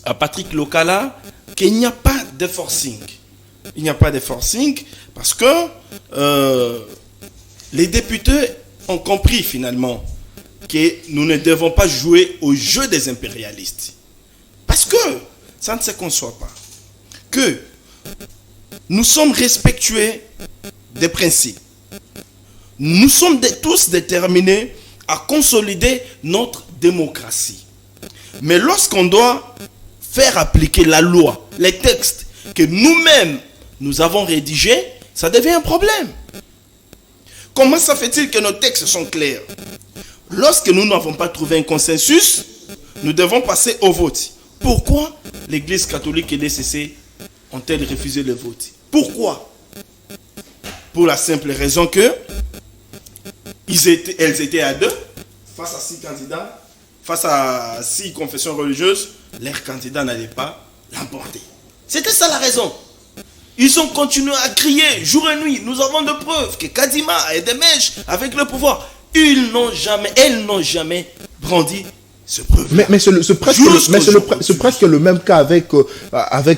à Patrick Lokala qu'il n'y a pas de forcing. Il n'y a pas de forcing parce que les députés ont compris finalement que nous ne devons pas jouer au jeu des impérialistes. Parce que ça ne se conçoit pas que nous sommes respectueux des principes. Nous sommes tous déterminés à consolider notre démocratie. Mais lorsqu'on doit faire appliquer la loi, les textes que nous-mêmes nous avons rédigés, ça devient un problème. Comment ça fait-il que nos textes sont clairs? Lorsque nous n'avons pas trouvé un consensus, nous devons passer au vote. Pourquoi l'Église catholique et l'ECC ont-elles refusé le vote? Pourquoi? Pour la simple raison que elles étaient à 2 face à 6 candidats, face à 6 confessions religieuses, leurs candidats n'allaient pas l'emporter. C'était ça la raison. Ils ont continué à crier jour et nuit. Nous avons de preuves que Kadima et Demèche, avec le pouvoir, elles n'ont jamais brandi ce preuve. Mais c'est presque le même cas avec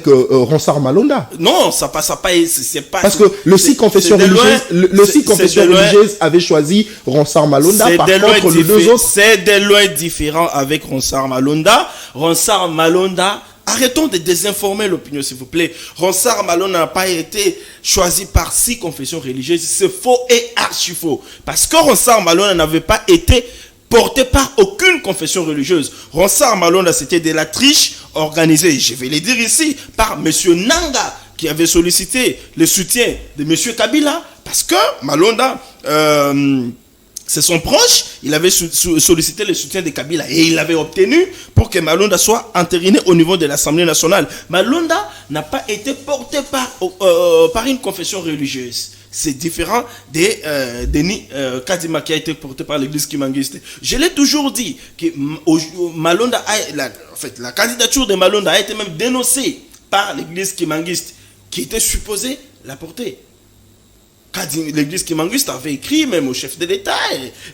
Ronsard Malonda. Non, ça passe pas. C'est pas. Parce que le 6 confessions religieuses avait choisi Ronsard Malonda. Par contre, les deux autres. C'est des lois différentes avec Ronsard Malonda. Ronsard Malonda. Arrêtons de désinformer l'opinion, s'il vous plaît. Ronsard Malonda n'a pas été choisi par 6 confessions religieuses. C'est faux et archi faux. Parce que Ronsard Malonda n'avait pas été porté par aucune confession religieuse. Ronsard Malonda, c'était de la triche organisée, je vais le dire ici, par M. Nanga, qui avait sollicité le soutien de M. Kabila. Parce que Malonda... c'est son proche, il avait sollicité le soutien de Kabila et il l'avait obtenu pour que Malonda soit entériné au niveau de l'Assemblée nationale. Malonda n'a pas été porté par une confession religieuse. C'est différent de Denis Kadima qui a été porté par l'église kimangiste. Je l'ai toujours dit que Malonda la candidature de Malonda a été même dénoncée par l'église kimangiste qui était supposée la porter. L'église kimangiste avait écrit même au chef de l'État,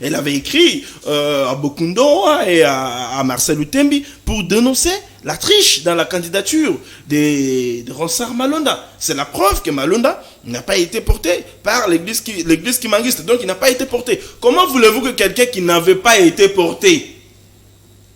elle avait écrit à Bokundo et à Marcel Utembi pour dénoncer la triche dans la candidature de Ronsard Malonda. C'est la preuve que Malonda n'a pas été porté par l'église kimangiste, donc il n'a pas été porté. Comment voulez-vous que quelqu'un qui n'avait pas été porté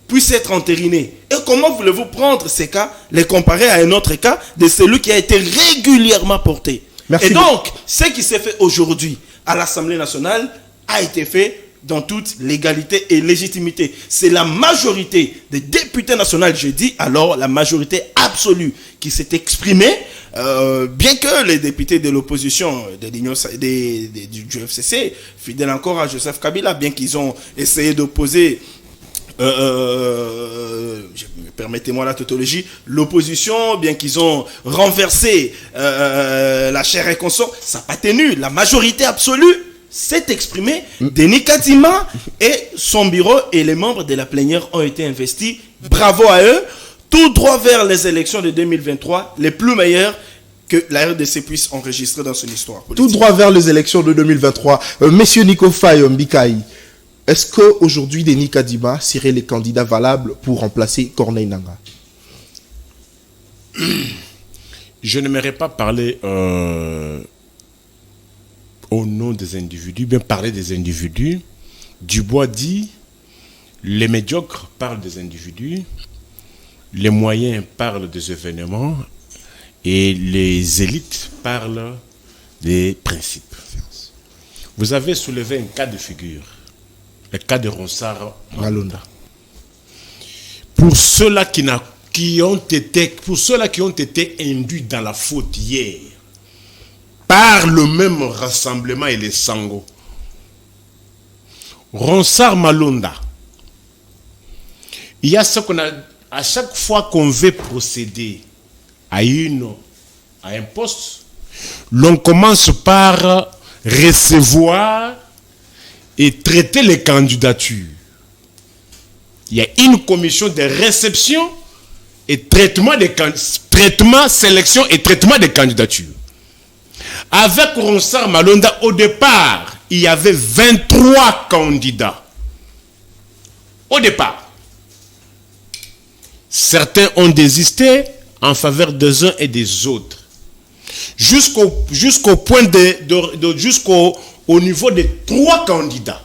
puisse être entériné? Et comment voulez-vous prendre ces cas, les comparer à un autre cas de celui qui a été régulièrement porté? Merci. Et donc, ce qui s'est fait aujourd'hui à l'Assemblée nationale a été fait dans toute légalité et légitimité. C'est la majorité des députés nationaux, je dis alors la majorité absolue qui s'est exprimée, bien que les députés de l'opposition de l'Union du FCC, fidèles encore à Joseph Kabila, bien qu'ils ont essayé d'opposer permettez-moi la tautologie, l'opposition, bien qu'ils ont renversé la chair et consort, ça n'a pas tenu. La majorité absolue s'est exprimée. Denis Kadima et son bureau et les membres de la plénière ont été investis. Bravo à eux. Tout droit vers les élections de 2023, les plus meilleures que la RDC puisse enregistrer dans son histoire politique. Tout droit vers les élections de 2023. Messieurs Nico Faye, Mbikaï, est-ce qu'aujourd'hui, Denis Kadima serait le candidat valable pour remplacer Corneille Nangaa? Je n'aimerais pas parler au nom des individus, bien parler des individus. Dubois dit, les médiocres parlent des individus, les moyens parlent des événements et les élites parlent des principes. Vous avez soulevé un cas de figure. Le cas de Ronsard Malonda. Pour ceux-là qui ont été induits dans la faute hier, par le même rassemblement et les Sango, Ronsard Malonda, il y a ce qu'on a, à chaque fois qu'on veut procéder à un poste, l'on commence par recevoir et traiter les candidatures. Il y a une commission de réception et traitement, sélection et traitement des candidatures. Avec Ronsard Malonda, au départ, il y avait 23 candidats. Au départ. Certains ont désisté en faveur des uns et des autres. Jusqu'au point au niveau des 3 candidats.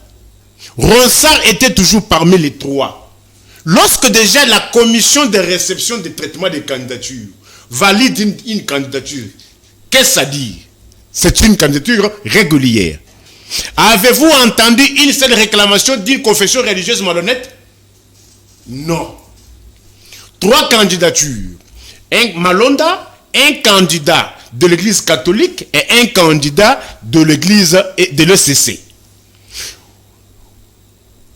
Ronsard était toujours parmi les 3. Lorsque déjà la commission de réception de traitement des candidatures valide une candidature, qu'est-ce que ça dit? C'est une candidature régulière. Avez-vous entendu une seule réclamation d'une confession religieuse malhonnête? Non. 3 candidatures. Un Malonda, un candidat de l'église catholique et un candidat de l'église de l'ECC.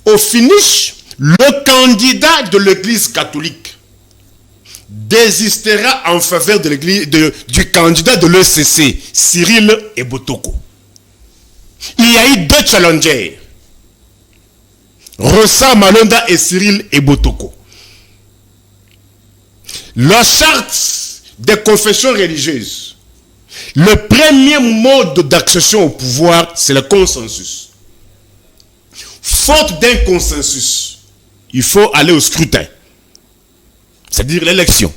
Au finish, le candidat de l'église catholique désistera en faveur de du candidat de l'ECC, Cyril Ebotoko. Il y a eu 2 challengers, Rosa Malonda et Cyril Ebotoko. La charte des confessions religieuses, le premier mode d'accession au pouvoir, c'est le consensus. Faute d'un consensus, il faut aller au scrutin, c'est-à-dire l'élection.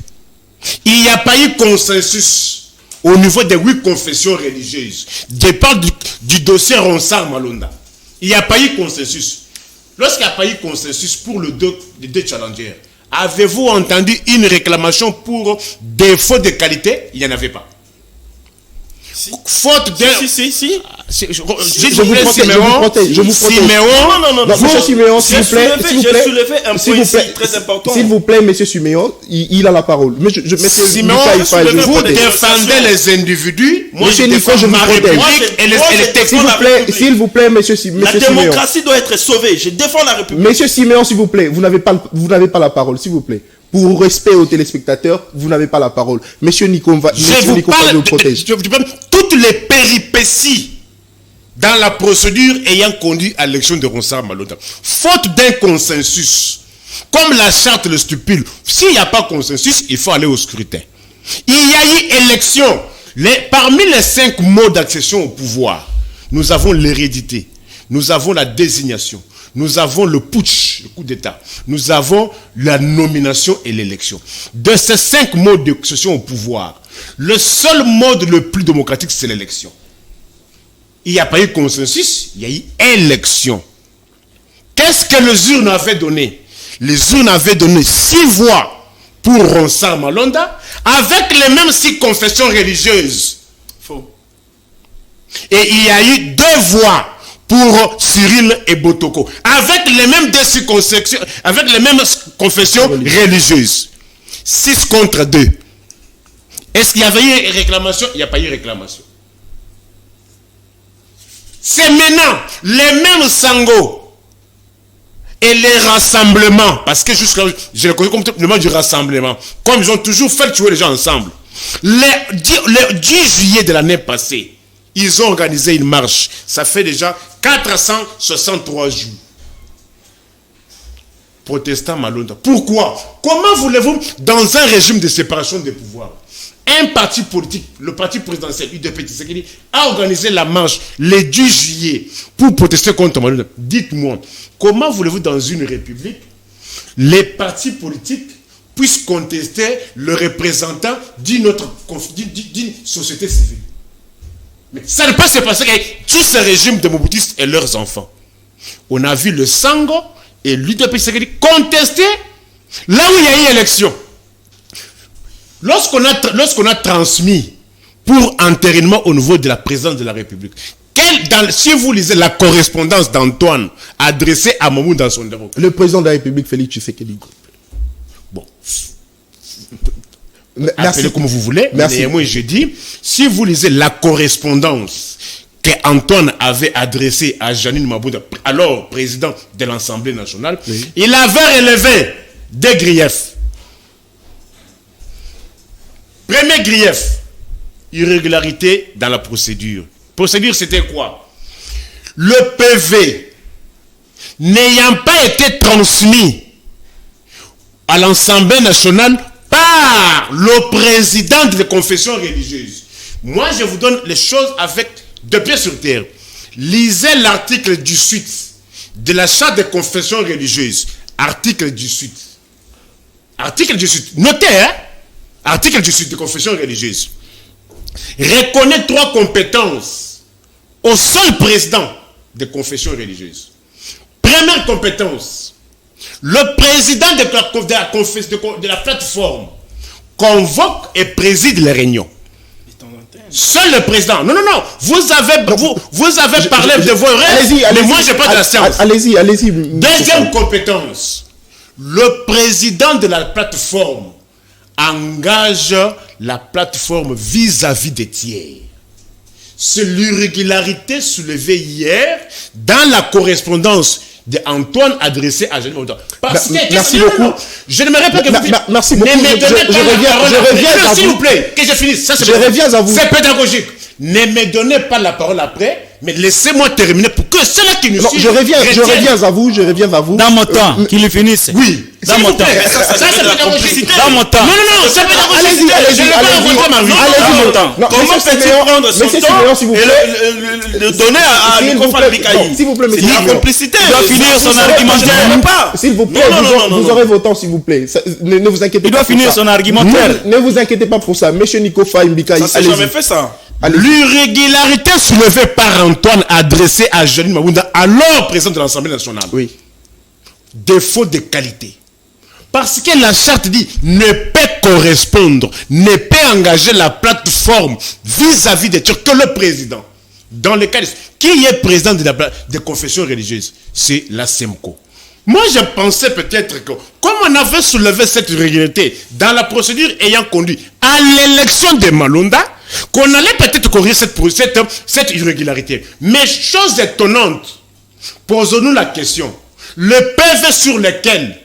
Il n'y a pas eu consensus au niveau des 8 confessions religieuses. Départ du dossier Ronsard Malonda. Il n'y a pas eu consensus. Lorsqu'il n'y a pas eu consensus pour les deux challengers, avez-vous entendu une réclamation pour défaut de qualité? Il n'y en avait pas. Si. Faute d'un... Si. Je vous protège. Non. Monsieur Siméon, s'il vous plaît. J'ai soulevé un point très important. S'il vous plaît, monsieur Siméon, il a la parole. Monsieur Siméon, vous défendez les individus. Monsieur Nico, je vous protège. S'il vous plaît, monsieur Siméon. La démocratie doit être sauvée. Je défends la République. Monsieur Siméon, s'il vous plaît, vous n'avez pas la parole, s'il vous plaît. Pour respect aux téléspectateurs, vous n'avez pas la parole. Monsieur Nico, je vous protège. Toutes les péripéties dans la procédure ayant conduit à l'élection de Ronsard Malonda. Faute d'un consensus, comme la charte le stipule, s'il n'y a pas de consensus, il faut aller au scrutin. Il y a eu élection. Parmi les 5 modes d'accession au pouvoir, nous avons l'hérédité, nous avons la désignation, nous avons le putsch, le coup d'État, nous avons la nomination et l'élection. De ces 5 modes d'accession au pouvoir, le seul mode le plus démocratique, c'est l'élection. Il n'y a pas eu consensus, il y a eu élection. Qu'est-ce que les urnes avaient donné? Les urnes avaient donné 6 voix pour Ronsard Malonda, avec les mêmes 6 confessions religieuses. Faux. Et il y a eu 2 voix pour Cyril Ebotoko, avec les mêmes avec les mêmes confessions religieuses. 6 contre 2. Est-ce qu'il y avait eu réclamation? Il n'y a pas eu réclamation. C'est maintenant les mêmes sangos et les rassemblements, parce que jusqu'à je le connais comme le mot du rassemblement, comme ils ont toujours fait tuer les gens ensemble. Le 10 juillet de l'année passée, ils ont organisé une marche. Ça fait déjà 463 jours. Protestant Malonda. Pourquoi? Comment voulez-vous, dans un régime de séparation des pouvoirs, un parti politique, le parti présidentiel UDP Tshisekedi, a organisé la marche le 10 juillet pour protester contre Malonda? Dites-moi, comment voulez-vous, dans une république, les partis politiques puissent contester le représentant d'une société civile? Mais ça ne peut pas se passer avec tous ces régimes de Mobutistes et leurs enfants. On a vu le Sango et l'UDP Tshisekedi contester là où il y a eu élection. Lorsqu'on a transmis pour entérinement au niveau de la présidence de la République, si vous lisez la correspondance d'Antoine adressée à Mamou dans son débat, le président de la République, Félix Tshisekedi. Bon. Appelez comme vous voulez. Mais moi je dis, si vous lisez la correspondance qu'Antoine avait adressée à Janine Mabouda, alors président de l'Assemblée nationale, oui, il avait relevé des griefs. Premier grief, irrégularité dans la procédure. Procédure, c'était quoi? Le PV n'ayant pas été transmis à l'Assemblée nationale par le président des confessions religieuses. Moi, je vous donne les choses avec deux pieds sur terre. Lisez l'article 18 de la charte des confessions religieuses. Article 18. Article 18. Notez, hein? Article 18 de confession religieuse. Reconnaît 3 compétences au seul président des confessions religieuses. Première compétence. Le président de la plateforme convoque et préside les réunions. Seul le président. Non. Vous avez parlé de vos rêves, mais moi je parle de la science. Allez-y. Deuxième compétence. Le président de la plateforme engage la plateforme vis-à-vis des tiers. C'est l'irrégularité soulevée hier dans la correspondance d'Antoine adressée à Jean Mouton. Merci beaucoup. Je n'aimerais pas que vous... Merci beaucoup. Je reviens à vous. S'il vous plaît, que je finisse. Ça, je reviens à vous. C'est pédagogique. Ne me donnez pas la parole après, mais laissez-moi terminer pour que ceux-là qui nous suivent... Je reviens à vous. Dans mon temps, qu'il le finisse. Oui. Dans mon temps. Ça, c'est pédagogique. Dans mon temps. Non, c'est pédagogique. Allez-y. Comment peut-il prendre son temps et le donner à Nicolas Bikaï? S'il vous plaît, c'est la complicité. Il doit finir son argumentaire. S'il vous plaît, vous aurez vos temps, s'il vous plaît. Ne vous inquiétez pas. Il doit finir son argumentaire. Ne vous inquiétez pas pour ça. Monsieur Nicolas Bikaï, ça s'est jamais fait ça. L'irrégularité soulevée par Antoine adressée à Jeanine Mabounda, alors président de l'Assemblée nationale. Oui. Défaut de qualité. Parce que la charte dit ne peut correspondre, ne peut engager la plateforme vis-à-vis des Turcs que le président. Dans le cas qui est président des confessions religieuses, c'est la SEMCO. Moi, je pensais peut-être que, comme on avait soulevé cette irrégularité dans la procédure ayant conduit à l'élection de Malonda, qu'on allait peut-être corriger cette irrégularité. Mais chose étonnante, posons-nous la question. Le PV sur lequel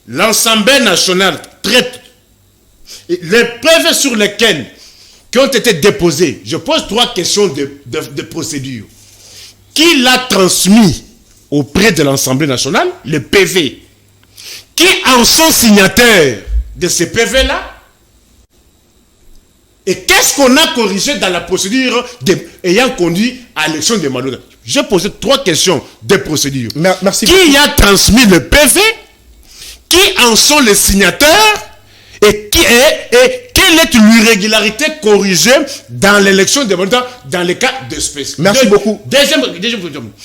l'Assemblée nationale traite, les PV sur lesquels qui ont été déposés, je pose 3 questions de procédure. Qui l'a transmis auprès de l'Assemblée nationale, le PV? Qui en sont signataires de ces PV-là? Et qu'est-ce qu'on a corrigé dans la procédure ayant conduit à l'élection de Malonda? J'ai posé 3 questions de procédure. Merci. Qui a transmis le PV? Qui en sont les signataires? Et quelle est l'irrégularité corrigée dans l'élection de Malonda dans les cas d'espèce? Merci beaucoup. Deuxième,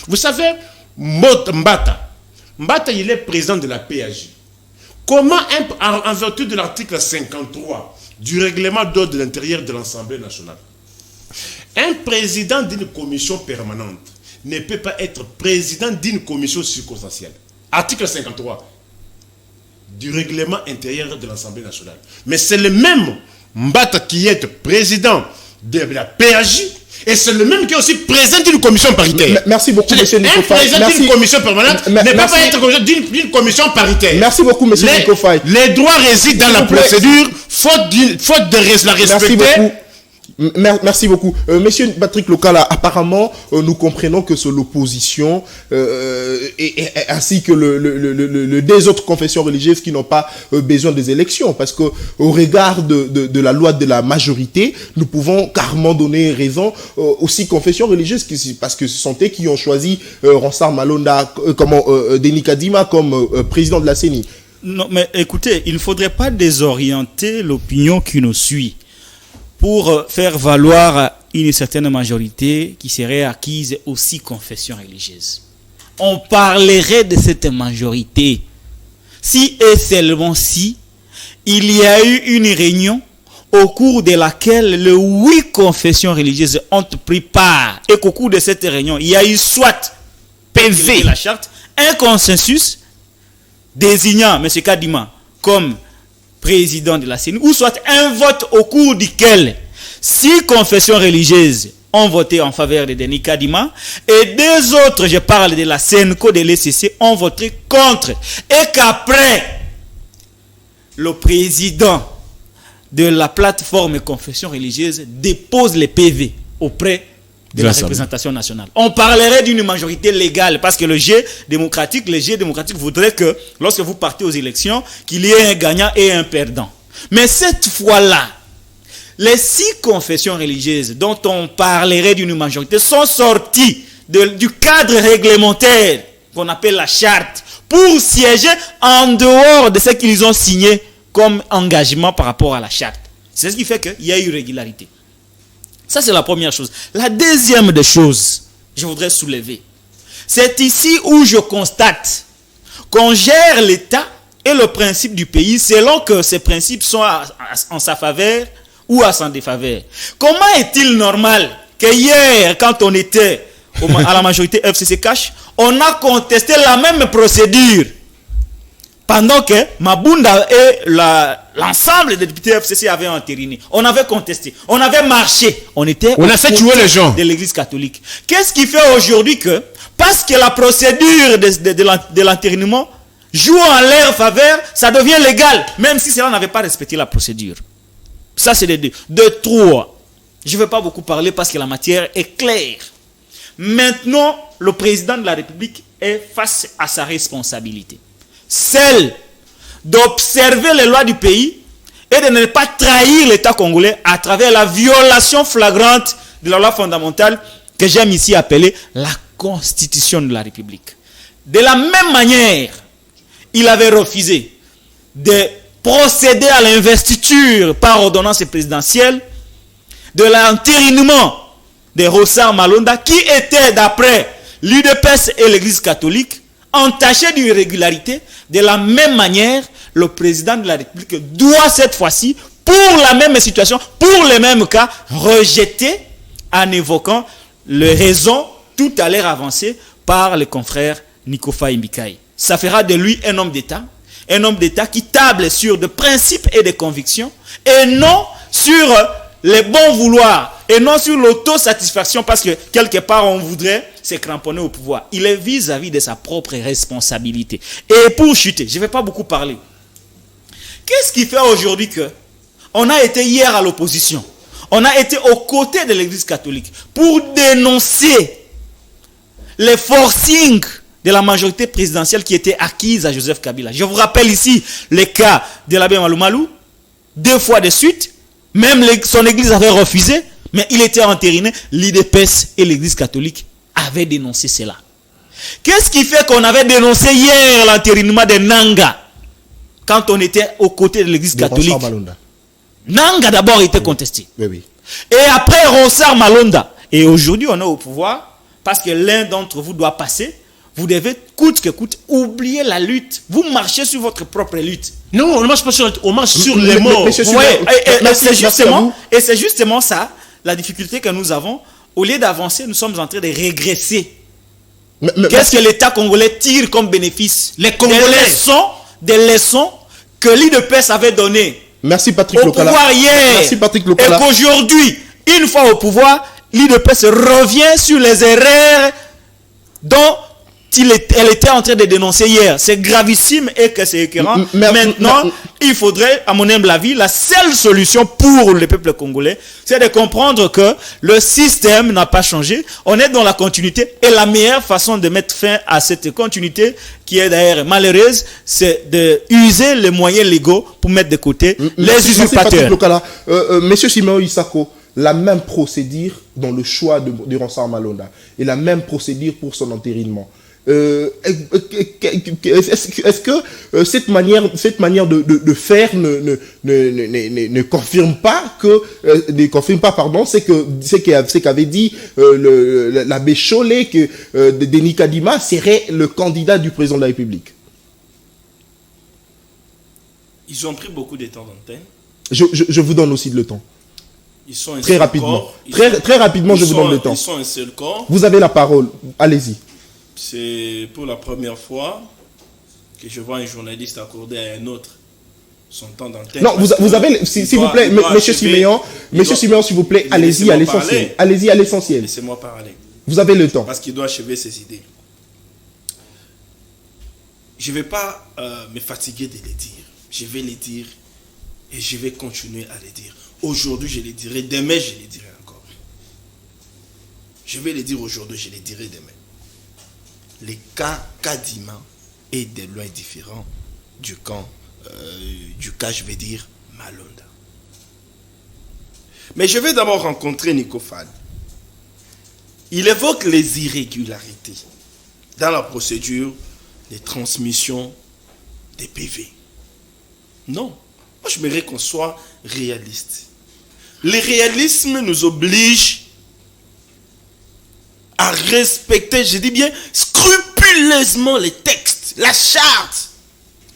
vous savez, Mbata, il est président de la PAJ. Comment, en vertu de l'article 53 du règlement d'ordre de l'intérieur de l'Assemblée nationale, un président d'une commission permanente ne peut pas être président d'une commission circonstancielle? Article 53 du règlement intérieur de l'Assemblée nationale. Mais c'est le même Mbata qui est président de la PAJ et c'est le même qui est aussi président d'une commission paritaire. Merci beaucoup, monsieur Nico Faye. Un président d'une commission permanente ne peut pas être d'une commission paritaire. Merci beaucoup, monsieur Nico Faye. Les droits résident dans la procédure, faute de la respecter. Merci beaucoup. Monsieur Patrick Lokala, apparemment, nous comprenons que c'est l'opposition ainsi que des autres confessions religieuses qui n'ont pas besoin des élections. Parce que au regard de la loi de la majorité, nous pouvons carrément donner raison aux 6 confessions religieuses parce que ce sont eux qui ont choisi Ronsard Malonda, Denis Kadima comme président de la CENI. Non, mais écoutez, il ne faudrait pas désorienter l'opinion qui nous suit pour faire valoir une certaine majorité qui serait acquise aux 6 confessions religieuses. On parlerait de cette majorité si et seulement si il y a eu une réunion au cours de laquelle les 8 confessions religieuses ont pris part et qu'au cours de cette réunion, il y a eu soit PV, la charte, un consensus désignant M. Kadima comme président de la CENI, ou soit un vote au cours duquel 6 confessions religieuses ont voté en faveur de Denis Kadima et 2 autres, je parle de la CNCO, de l'ECC, ont voté contre, et qu'après le président de la plateforme confession religieuse dépose les PV auprès de la représentation nationale. On parlerait d'une majorité légale parce que le jeu démocratique voudrait que lorsque vous partez aux élections, qu'il y ait un gagnant et un perdant. Mais cette fois-là, les 6 confessions religieuses dont on parlerait d'une majorité sont sorties du cadre réglementaire qu'on appelle la charte pour siéger en dehors de ce qu'ils ont signé comme engagement par rapport à la charte. C'est ce qui fait qu'il y a eu irrégularité. Ça, c'est la première chose. La deuxième des choses, je voudrais soulever, c'est ici où je constate qu'on gère l'État et le principe du pays selon que ces principes sont en sa faveur ou à son défaveur. Comment est-il normal que hier, quand on était à la majorité FCC Cash, on a contesté la même procédure pendant que Mabunda et l'ensemble des députés FCC avaient entériné. On avait contesté, on avait marché, on a fait tuer les gens de l'église catholique. Qu'est-ce qui fait aujourd'hui que, parce que la procédure de l'entérinement joue en leur faveur, ça devient légal, même si cela n'avait pas respecté la procédure. Ça, c'est de deux. De trois. Je ne vais pas beaucoup parler parce que la matière est claire. Maintenant, le président de la République est face à sa responsabilité. Celle d'observer les lois du pays et de ne pas trahir l'État congolais à travers la violation flagrante de la loi fondamentale que j'aime ici appeler la Constitution de la République. De la même manière, il avait refusé de procéder à l'investiture par ordonnance présidentielle de l'entérinement de Ronsard Malonda qui était, d'après l'UDPS et l'Église catholique, entaché d'irrégularité. De la même manière, le président de la République doit cette fois-ci, pour la même situation, pour les mêmes cas, rejeter en évoquant les raisons tout à l'heure avancées par les confrères Nikofa et Mikaï. Ça fera de lui un homme d'État qui table sur des principes et des convictions et non sur les bons vouloirs et non sur l'autosatisfaction parce que quelque part on voudrait se cramponner au pouvoir. Il est vis-à-vis de sa propre responsabilité. Et pour chuter, je ne vais pas beaucoup parler. Qu'est-ce qui fait aujourd'hui que on a été hier à l'opposition, on a été aux côtés de l'Église catholique pour dénoncer les forcings de la majorité présidentielle qui était acquise à Joseph Kabila. Je vous rappelle ici le cas de l'abbé Malou Malou, 2 fois de suite, même son église avait refusé, mais il était entériné. L'IDPS et l'église catholique avaient dénoncé cela. Qu'est-ce qui fait qu'on avait dénoncé hier l'entérinement de Nanga quand on était aux côtés de l'église catholique? Nanga d'abord était contesté. Oui. Et après Ronsard Malonda. Et aujourd'hui on est au pouvoir parce que l'un d'entre vous doit passer. Vous devez, coûte que coûte, oublier la lutte. Vous marchez sur votre propre lutte. Non, on ne marche pas sur les morts. Et c'est justement ça, la difficulté que nous avons. Au lieu d'avancer, nous sommes en train de régresser. Qu'est-ce que l'État congolais tire comme bénéfice? Les Congolais. Des leçons que l'IDPS avait données. Merci Patrick Lokala. Au pouvoir hier. Merci Patrick Lokala. Et qu'aujourd'hui, une fois au pouvoir, l'IDPS revient sur les erreurs dont elle était en train de dénoncer hier. C'est gravissime et que c'est écœurant. Maintenant, il faudrait, à mon humble avis, la seule solution pour le peuple congolais, c'est de comprendre que le système n'a pas changé. On est dans la continuité et la meilleure façon de mettre fin à cette continuité, qui est d'ailleurs malheureuse, c'est de user les moyens légaux pour mettre de côté les usurpateurs. Monsieur Simon Isako, la même procédure dans le choix de Ronsard Malonda et la même procédure pour son entérinement. Est-ce que cette manière de faire ne confirme pas ce qu'avait dit l'abbé Chollet, que Denis Kadima serait le candidat du président de la République? Ils ont pris beaucoup de temps d'antenne. Je vous donne aussi le temps. Ils sont un très seul rapidement. Corps. Très rapidement, je vous donne le temps. Ils sont un seul corps. Vous avez la parole. Allez-y. C'est pour la première fois que je vois un journaliste accorder à un autre son temps d'antenne. Non, vous avez, s'il vous plaît, monsieur Siméon, s'il vous plaît, allez-y à l'essentiel. Allez-y à l'essentiel. Laissez-moi parler. Vous avez le temps. Parce qu'il doit achever ses idées. Je ne vais pas me fatiguer de les dire. Je vais les dire et je vais continuer à les dire. Aujourd'hui, je les dirai. Demain, je les dirai encore. Je vais les dire aujourd'hui, je les dirai demain. Les cas Kadima est de loin différent du cas, je vais dire, Malonda. Mais je vais d'abord rencontrer Nikofan. Il évoque les irrégularités dans la procédure de transmission des PV. Non, moi je voudrais qu'on soit réaliste. Le réalisme nous oblige à respecter, je dis bien, scrupuleusement les textes, la charte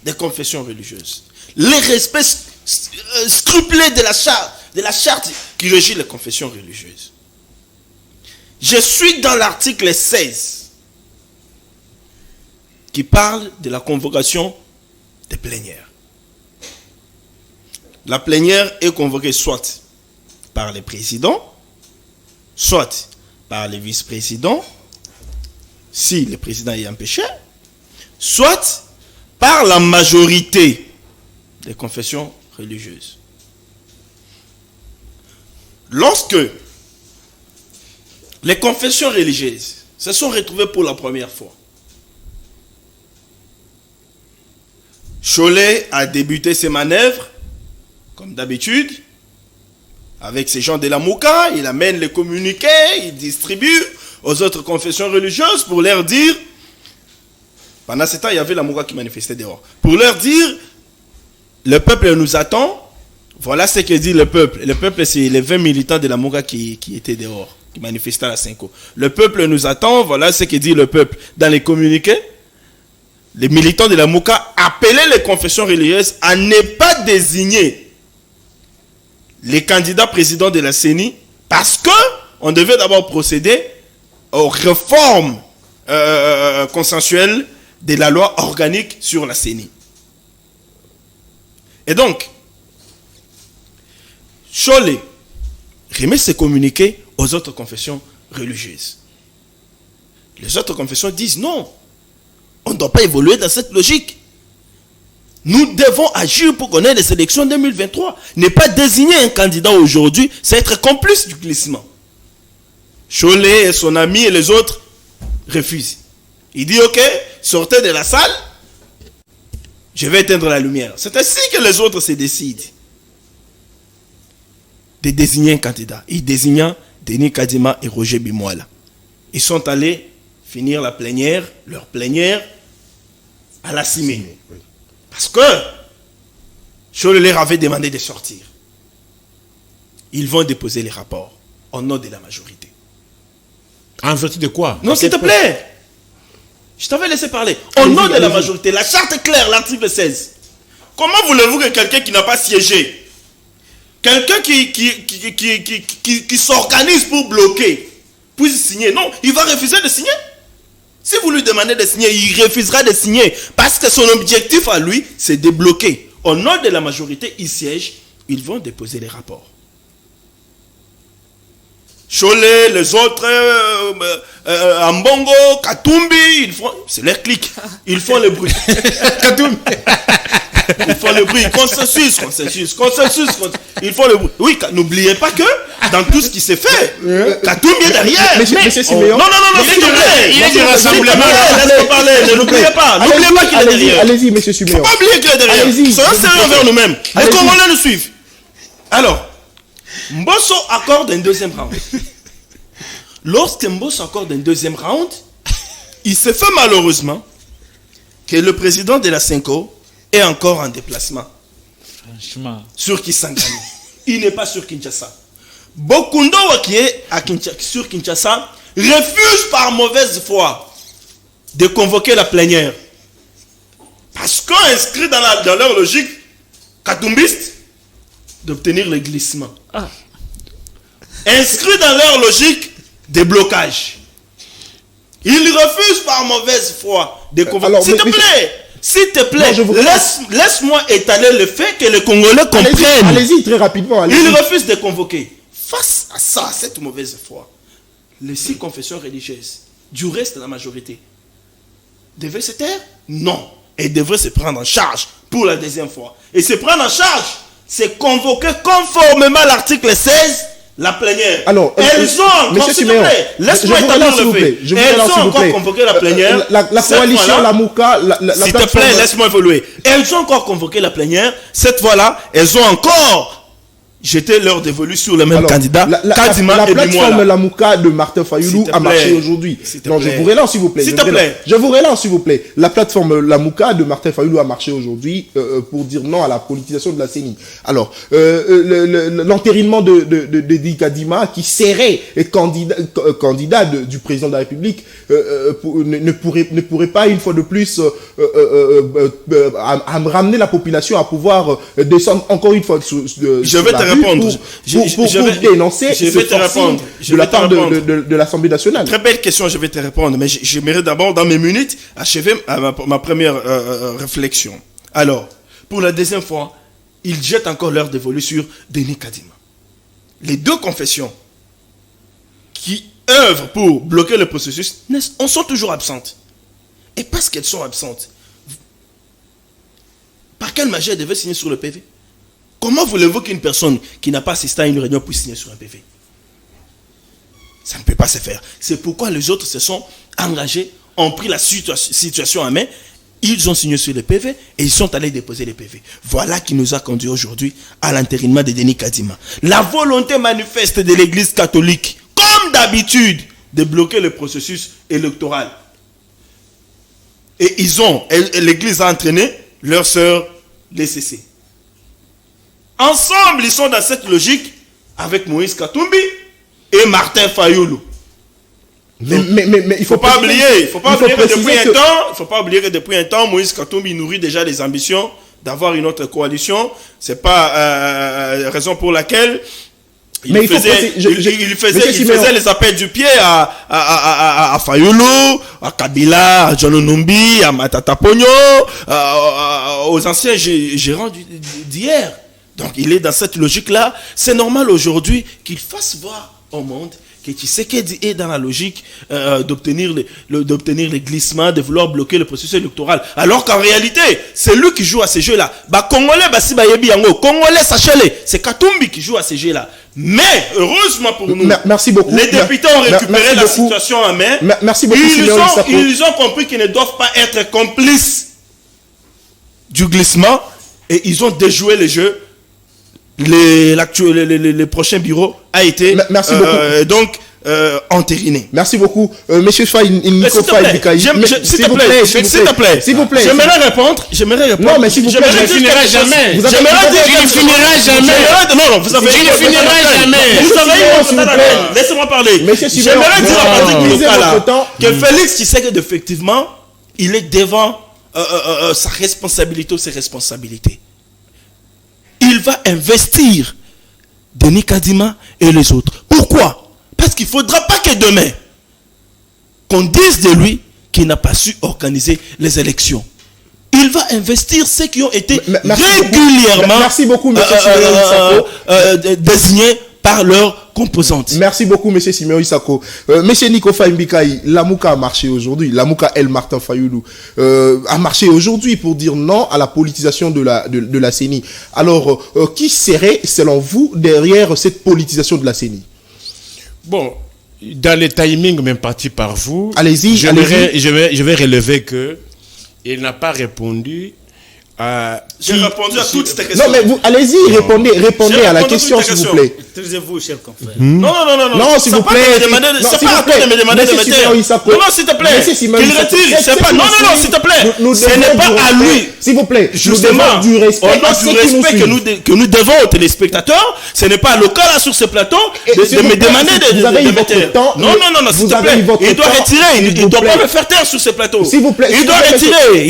des confessions religieuses. Le respect scrupuleux de la charte de la charte qui régit les confessions religieuses. Je suis dans l'article 16 qui parle de la convocation des plénières. La plénière est convoquée soit par les présidents, soit par les vice-présidents, si le président est empêché, soit par la majorité des confessions religieuses. Lorsque les confessions religieuses se sont retrouvées pour la première fois, Cholet a débuté ses manœuvres, comme d'habitude, avec ces gens de la Mouka. Il amène les communiqués, il distribue aux autres confessions religieuses pour leur dire, pendant ce temps, il y avait la Mouka qui manifestait dehors, pour leur dire, le peuple nous attend, voilà ce que dit le peuple. Le peuple, c'est les 20 militants de la Mouka qui étaient dehors, qui manifestaient à la Cinco. Le peuple nous attend, voilà ce que dit le peuple. Dans les communiqués, les militants de la Mouka appelaient les confessions religieuses à ne pas désigner les candidats présidents de la CENI parce que on devait d'abord procéder aux réformes consensuelles de la loi organique sur la CENI. Et donc, Cholet remet ses communiqués aux autres confessions religieuses. Les autres confessions disent non, on ne doit pas évoluer dans cette logique. Nous devons agir pour qu'on ait les élections 2023. Ne pas désigner un candidat aujourd'hui, c'est être complice du glissement. Cholet et son ami et les autres refusent. Il dit ok, sortez de la salle, je vais éteindre la lumière. C'est ainsi que les autres se décident de désigner un candidat. Ils désignent Denis Kadima et Roger Bimoala. Ils sont allés finir la plénière, leur plénière, à la Cimée. Parce que Cholet leur avait demandé de sortir. Ils vont déposer les rapports au nom de la majorité. En vertu de quoi? Non, s'il te plaît. Je t'avais laissé parler. Au nom de la majorité, la charte est claire, l'article 16. Comment voulez-vous que quelqu'un qui n'a pas siégé, quelqu'un qui s'organise pour bloquer, puisse signer? Non, il va refuser de signer. Si vous lui demandez de signer, il refusera de signer. Parce que son objectif à lui, c'est de bloquer. Au nom de la majorité, ils siègent, ils vont déposer les rapports. Cholet, les autres, Ambongo, Katumbi, c'est leur clic. Ils font le bruit. Katumbi. Ils font le bruit. Consensus. Ils font le bruit. Oui, n'oubliez pas que dans tout ce qui s'est fait, Katumbi est derrière. Monsieur Siméon. Non, s'il te plaît. Il est du rassemblement. Laisse-moi parler. Ne l'oubliez pas. N'oubliez pas qu'il est derrière. Allez-y, monsieur Siméon. Il ne faut pas oublier qu'il est derrière. Soyons sérieux envers nous-mêmes. Les Congolais nous suivent. Alors, Mbosso accorde un deuxième round. Lorsque Mbosso accorde un deuxième round, il se fait malheureusement que le président de la Cinco est encore en déplacement. Franchement. Sur Kisangani. Il n'est pas sur Kinshasa. Bokundo qui est sur Kinshasa refuse par mauvaise foi de convoquer la plénière. Parce qu'inscrit dans leur logique katumbiste d'obtenir le glissement. Inscrit dans leur logique des blocages. Ils refusent par mauvaise foi de convoquer. S'il te plaît, laisse-moi étaler le fait que les Congolais comprennent. Allez-y, très rapidement. Ils refusent de convoquer. Face à ça, cette mauvaise foi, les 6 confessions religieuses, du reste de la majorité, devaient se taire? Non. Elles devraient se prendre en charge pour la deuxième fois. Et se prendre en charge, c'est convoquer conformément à l'article 16 la plénière. Alors, elles ont encore, s'il te plaît, laisse-moi établir le fait. Elles ont encore convoqué la plénière. La coalition, la Mouka, s'il te plaît, laisse-moi évoluer. Elles ont encore convoqué la plénière. Cette fois-là, elles ont encore jeté leur dévolu sur le même candidat. La plateforme La Mouka de Martin Fayoulou a marché aujourd'hui. Non, je vous relance, s'il vous plaît. S'il te plaît. Je vous relance, s'il vous plaît. La plateforme La Mouka de Martin Fayoulou a marché aujourd'hui pour dire non à la politisation de la CENI. Alors, l'entérinement de Denis Kadima, qui serait candidat du président de la République, ne pourrait pas, une fois de plus, ramener la population à pouvoir descendre encore une fois. Je vais te répondre. pour dénoncer je ce vais te forcing répondre. de la part de l'Assemblée nationale. Très belle question, je vais te répondre. Mais j'aimerais d'abord, dans mes minutes, achever ma première réflexion. Alors, pour la deuxième fois, ils jettent encore leur dévolu sur Denis Kadima. Les deux confessions qui œuvrent pour bloquer le processus en sont toujours absentes. Et parce qu'elles sont absentes, par quelle magie elle devait signer sur le PV? Comment voulez-vous qu'une personne qui n'a pas assisté à une réunion puisse signer sur un PV? Ça ne peut pas se faire. C'est pourquoi les autres se sont engagés, ont pris la situation en main, ils ont signé sur le PV et ils sont allés déposer les PV. Voilà qui nous a conduit aujourd'hui à l'entérinement de Denis Kadima. La volonté manifeste de l'Église catholique, comme d'habitude, de bloquer le processus électoral. Et l'Église a entraîné leur sœur, les CC. Ensemble, ils sont dans cette logique avec Moïse Katumbi et Martin Fayoulou. Mais il faut pas oublier que depuis un temps, Moïse Katumbi nourrit déjà des ambitions d'avoir une autre coalition. C'est pas raison pour laquelle il faisait les appels du pied à Fayoulou, à Kabila, à John Numbi, à Matata Pogno, aux anciens gérants d'hier. Donc il est dans cette logique-là. C'est normal aujourd'hui qu'il fasse voir au monde que Tshisekedi est dans la logique d'obtenir les glissements, de vouloir bloquer le processus électoral. Alors qu'en réalité, c'est lui qui joue à ces jeux-là. Congolais, Congolais, sachez-le, c'est Katumbi qui joue à ces jeux-là. Mais, heureusement pour nous, merci beaucoup. Les députés ont récupéré la situation en main. Merci beaucoup, ils ont compris qu'ils ne doivent pas être complices du glissement et ils ont déjoué le jeu. Le prochain bureau a été entériné. Merci beaucoup. Monsieur Faye, Nico Faye Bikaï. S'il te plaît. J'aimerais répondre. Non, mais s'il vous plaît, je ne finirai jamais. Je ne finirai jamais. Non, vous avez. Je ne finirai jamais. Laissez-moi parler. J'aimerais dire à Patrick Lokala que Félix Tshisekedi, effectivement, il est devant sa responsabilité ou ses responsabilités. Il va investir Denis Kadima et les autres. Pourquoi? Parce qu'il ne faudra pas que demain, qu'on dise de lui qu'il n'a pas su organiser les élections. Il va investir ceux qui ont été régulièrement désignés par leurs composantes. Merci beaucoup, M. Simeon Isako. M. Nico Faye Bikaï, Lamouka a marché aujourd'hui. Lamouka El Martin Fayoulou a marché aujourd'hui pour dire non à la politisation de la CENI. Alors, qui serait, selon vous, derrière cette politisation de la CENI? Bon, dans le timing même parti par vous, allez-y, je vais relever que il n'a pas répondu à... J'ai répondu à toutes ces questions. Non, mais vous, allez-y, répondez à la question, s'il vous plaît. Taisez-vous, cher confrère. Non, s'il vous plaît. C'est pas à toi de me demander de me taire. Non, s'il te plaît. Qu'il retire. C'est pas. Non, s'il te plaît. Ce n'est pas à lui. S'il vous plaît. Justement, du respect. Au nom du respect que nous devons aux téléspectateurs, ce n'est pas à Lokala sur ce plateau de me demander de me taire. Non, s'il te plaît. Il doit retirer. Il ne doit pas me faire taire sur ce plateau. S'il vous plaît. Il doit retirer.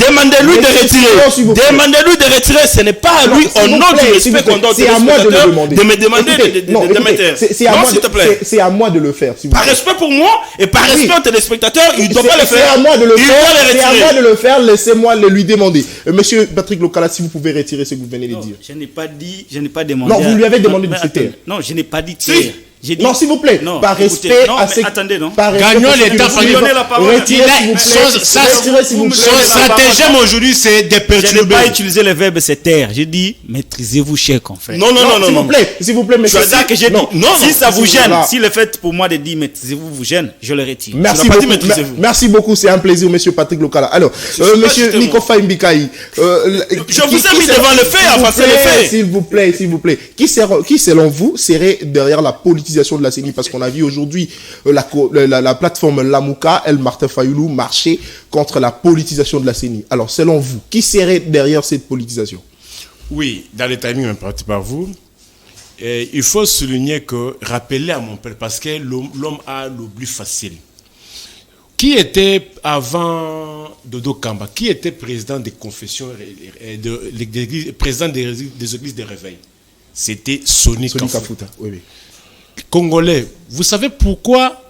Demandez-lui de retirer. Demandez-lui de retirer. Ce n'est pas à lui, au nom du respect qu'on donne aux téléspectateurs, de me demander de me taire. Non, s'il te plaît. C'est à moi de le faire. Par respect pour moi et par respect aux téléspectateurs, il ne doit pas le faire. C'est à moi de le faire. C'est à moi de le faire. Laissez-moi le lui demander. Monsieur Patrick Lokala, si vous pouvez retirer ce que vous venez de dire. Je n'ai pas demandé. Non, vous lui avez demandé de se taire. Non, je n'ai pas dit taire. Non, s'il vous plaît, par respect à ces... Attendez, non. Gagnons l'état. Retirez, s'il vous plaît. Son stratagème aujourd'hui, c'est de perturber. Je n'ai pas utilisé le verbe se taire. J'ai dit, maîtrisez-vous, cher confrère. Non. S'il vous plaît, monsieur. C'est ça que j'ai dit. Non, si ça vous gêne, si le fait pour moi de dire maîtrisez-vous vous gêne, je le retire. Merci beaucoup, c'est un plaisir, monsieur Patrick Lokala. Alors, monsieur Nico Faye Bikaï. Je vous ai mis devant le fait, enfin c'est le fait. S'il vous plaît. Qui, selon vous, serait derrière la politique de la CENI, parce qu'on a vu aujourd'hui la plateforme Lamouka, El Martin Fayoulou marcher contre la politisation de la CENI. Alors, selon vous, qui serait derrière cette politisation? Oui, dans le timing imparti par vous, il faut souligner que, rappeler à mon père, parce que l'homme a l'oubli facile. Qui était avant Dodo Kamba? Qui était président des confessions, président des églises de réveil? c'était Soni Kafuta. Kafuta. Oui, oui. Congolais, vous savez pourquoi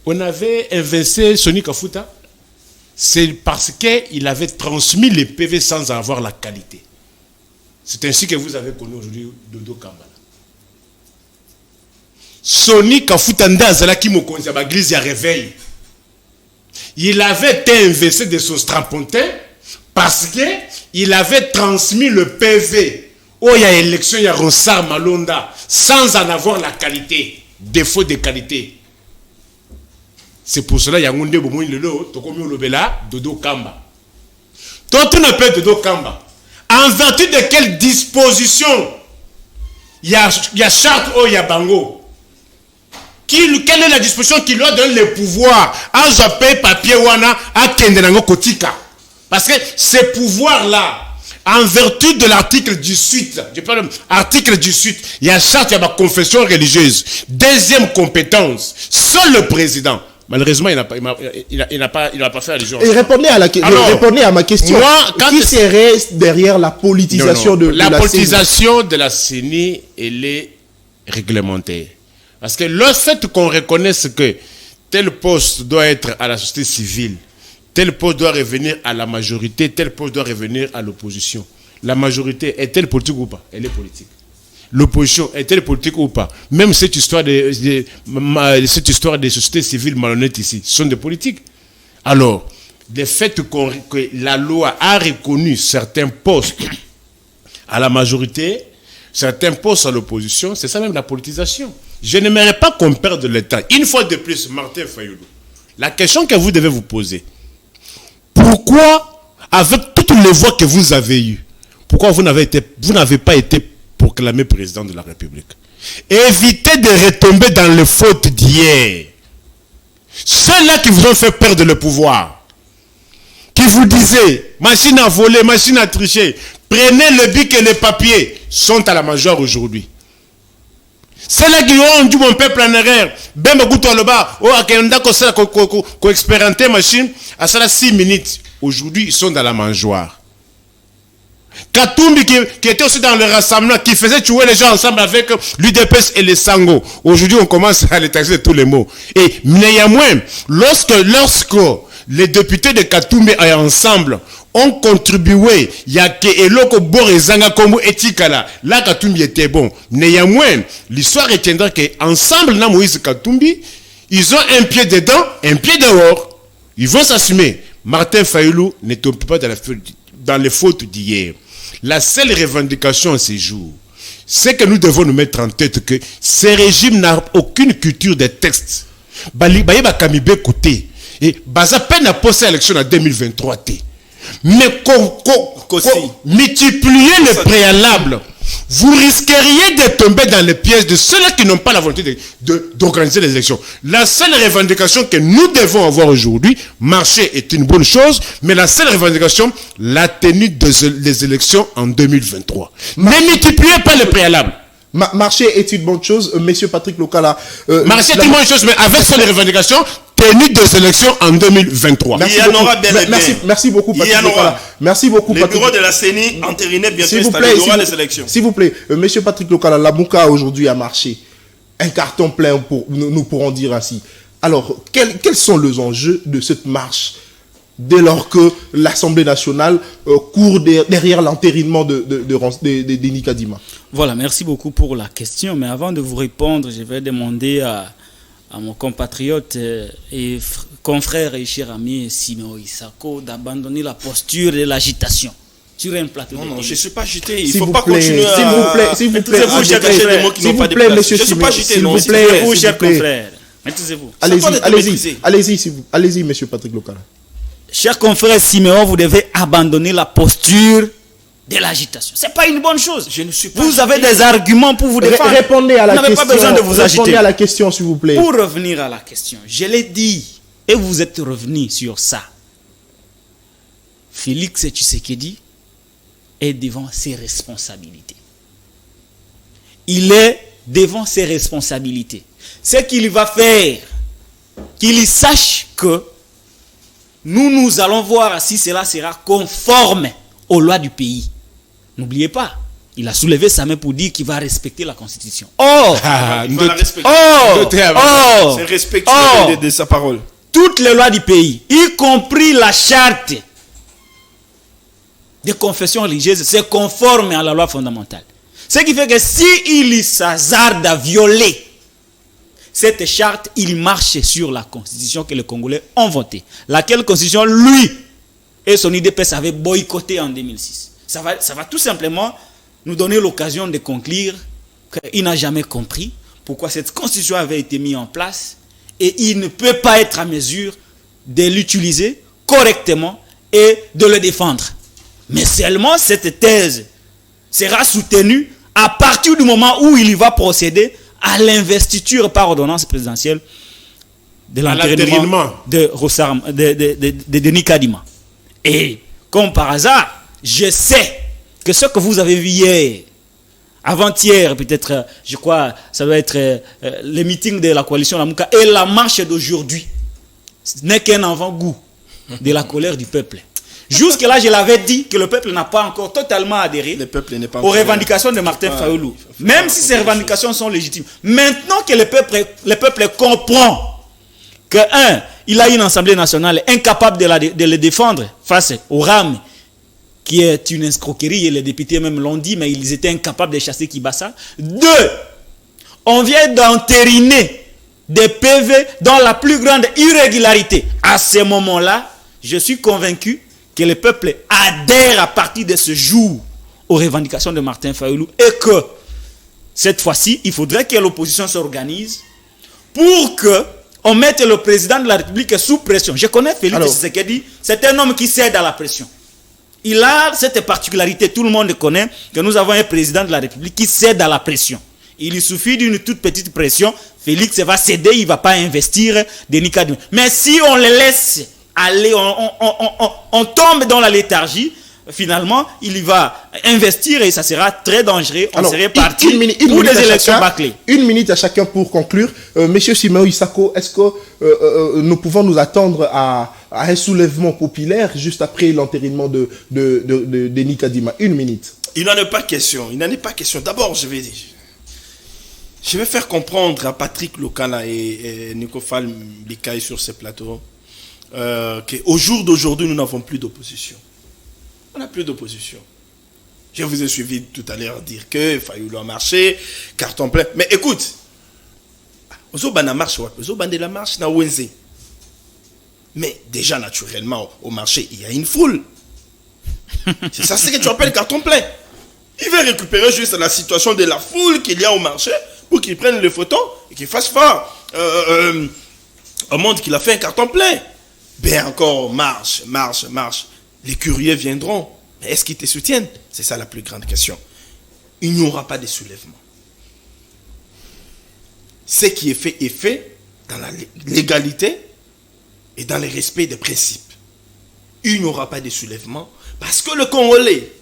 on avait invincé Soni Kafuta? C'est parce qu'il avait transmis les PV sans avoir la qualité. C'est ainsi que vous avez connu aujourd'hui Dodo Kambala. Soni Kafuta Ndazala qui mokonzi à l'église ya réveil. Il avait été invincé de son strapontin parce qu'il avait transmis le PV. Oh, il y a élection, il y a Ronsard Malonda, sans en avoir la qualité, défaut de qualité. C'est pour cela qu'il y a un Dodo Kamba. Toi, tu n'appelles Dodo Kamba. En vertu de quelle disposition il y a charte, oh, il y a Bango. Quelle est la disposition qui lui donne le pouvoir à zapper papier wana à Kendenango Kotika? Parce que ces pouvoirs-là, en vertu de l'article 18, je parle de l'article 18, il y a charte, il y a ma confession religieuse. Deuxième compétence, seul le président. Malheureusement, il n'a pas fait allusion. Et répondez à ma question. Moi, qui serait derrière la politisation de la politisation de la CENI, elle est réglementée. Parce que le fait qu'on reconnaisse que tel poste doit être à la société civile, tel poste doit revenir à la majorité, tel poste doit revenir à l'opposition. La majorité est-elle politique ou pas? Elle est politique. L'opposition est-elle politique ou pas? Même cette histoire des sociétés civiles malhonnêtes ici, sont des politiques. Alors, le fait que la loi a reconnu certains postes à la majorité, certains postes à l'opposition, c'est ça même la politisation. Je n'aimerais pas qu'on perde le temps. Une fois de plus, Martin Fayoulou, la question que vous devez vous poser, pourquoi, avec toutes les voix que vous avez eues, pourquoi vous n'avez pas été proclamé président de la République? Évitez de retomber dans les fautes d'hier. Ceux-là qui vous ont fait perdre le pouvoir, qui vous disaient, machine à voler, machine à tricher, prenez le bic et les papiers, sont à la majeure aujourd'hui. Ceux-là qui ont dit mon peuple en erreur, ben beaucoup à l'oba, oh, akenda ko expérimenté machine, à ça 6 minutes. Aujourd'hui, ils sont dans la mangeoire. Katumbi qui était aussi dans le rassemblement, qui faisait tuer les gens ensemble avec l'UDPS et les Sango. Aujourd'hui, on commence à les taxer de tous les mots. Et néanmoins, lorsque les députés de Katumbi ensemble ont contribué, il y a que Eloko Borezanga Kombo Etikala, là Katumbi était bon. Néanmoins, l'histoire retiendra qu'ensemble, dans Moïse Katumbi, ils ont un pied dedans, un pied dehors. Ils vont s'assumer. Martin Fayoulou ne tombe pas dans les fautes d'hier. La seule revendication à ces jours, c'est que nous devons nous mettre en tête que ce régime n'a aucune culture des textes. Bayiba Kamibe côté. Et Baza peine à poser l'élection en 2023. Mais multiplier le préalable, vous risqueriez de tomber dans les pièges de ceux-là qui n'ont pas la volonté d'organiser les élections. La seule revendication que nous devons avoir aujourd'hui, marcher est une bonne chose, mais la seule revendication, la tenue des élections en 2023. Ne multipliez pas le préalable. Marcher est une bonne chose, monsieur Patrick Lokala. Marcher est une bonne chose, mais avec ces revendications, tenue des élections en 2023. Merci beaucoup, Patrick Lokala. Merci beaucoup, Patrick. Le bureau de la CENI entériné bientôt installé, il y aura les élections. S'il vous plaît, monsieur Patrick Lokala, la Mouka aujourd'hui a marché. Un carton plein, nous pourrons dire ainsi. Alors, quels sont les enjeux de cette marche dès lors que l'Assemblée nationale court derrière l'entérinement de Denis Kadima? Voilà, merci beaucoup pour la question. Mais avant de vous répondre, je vais demander à mon compatriote et confrère et cher ami Siméon Isako d'abandonner la posture de l'agitation sur un plateau. Non, je ne suis pas agité. Il ne faut pas continuer à... S'il vous plaît, monsieur Siméon. Je ne suis pas agité, non. S'il vous plaît, vous, cher confrère. Maîtrisez-vous. Allez-y, monsieur Patrick Lokala. Cher confrère Siméon, vous devez abandonner la posture de l'agitation. Ce n'est pas une bonne chose. Je ne suis pas vous avez des arguments pour vous défendre. Répondez à la question. Vous n'avez pas besoin de vous agiter. Répondez à la question, s'il vous plaît. Pour revenir à la question, je l'ai dit, et vous êtes revenu sur ça. Félix Tshisekedi est devant ses responsabilités. Il est devant ses responsabilités. Ce qu'il va faire, qu'il sache que nous allons voir si cela sera conforme aux lois du pays. N'oubliez pas, Il a soulevé sa main pour dire qu'il va respecter la Constitution. Or, Il va la respecter. C'est respectueux de sa parole. Toutes les lois du pays, y compris la charte des confessions religieuses, c'est conforme à la loi fondamentale. Ce qui fait que s'il s'hasarde à violer cette charte, il marche sur la constitution que les Congolais ont votée. Laquelle constitution, lui et son IDPS avaient boycotté en 2006. Ça va tout simplement nous donner l'occasion de conclure qu'il n'a jamais compris pourquoi cette constitution avait été mise en place et il ne peut pas être à mesure de l'utiliser correctement et de le défendre. Mais seulement cette thèse sera soutenue à partir du moment où il va procéder à l'investiture par ordonnance présidentielle de l'entérinement de Denis Kadima. Et comme par hasard, je sais que ce que vous avez vu hier, avant-hier peut-être, je crois, ça doit être le meeting de la coalition Lamuka et la marche d'aujourd'hui, ce n'est qu'un avant-goût de la colère du peuple. Jusque-là, je l'avais dit que le peuple n'a pas encore totalement adhéré aux revendications de Martin Fayoulou. Même si ces revendications sont légitimes. Maintenant que le peuple comprend que, il a une Assemblée nationale incapable de le défendre face au RAM, qui est une escroquerie, et les députés même l'ont dit, mais ils étaient incapables de chasser Kibasa. 2, on vient d'entériner des PV dans la plus grande irrégularité. À ce moment-là, je suis convaincu que le peuple adhère à partir de ce jour aux revendications de Martin Fayoulou et que cette fois-ci, il faudrait que l'opposition s'organise pour que on mette le président de la République sous pression. Je connais Félix Tshisekedi, c'est un homme qui cède à la pression. Il a cette particularité, tout le monde connaît, que nous avons un président de la République qui cède à la pression. Il lui suffit d'une toute petite pression, Félix va céder, il ne va pas investir Denis Kadima. Mais si on le laisse aller, on tombe dans la léthargie, finalement, il va investir et ça sera très dangereux. On serait parti pour des élections bâclées. Une minute à chacun pour conclure. Monsieur Siméon Isako, est-ce que nous pouvons nous attendre à un soulèvement populaire juste après l'entérinement de Denis Kadima? Une minute. Il n'en est pas question. Il n'en est pas question. D'abord, je vais faire comprendre à Patrick Lokala et Nicofal Bikaï sur ces plateaux qu'au jour d'aujourd'hui, nous n'avons plus d'opposition. On n'a plus d'opposition. Je vous ai suivi tout à l'heure dire que Fayoulou a marché, carton plein. Mais écoute, la marche na Wenze. Mais déjà, naturellement, au marché, il y a une foule. C'est ça, c'est que tu appelles carton plein. Il va récupérer juste la situation de la foule qu'il y a au marché pour qu'il prenne les photos et qu'il fasse fort. On montre qu'il a fait un carton plein. Ben encore, marche. Les curieux viendront. Mais est-ce qu'ils te soutiennent? C'est ça la plus grande question. Il n'y aura pas de soulèvement. Ce qui est fait dans la légalité et dans le respect des principes. Il n'y aura pas de soulèvement parce que les Congolais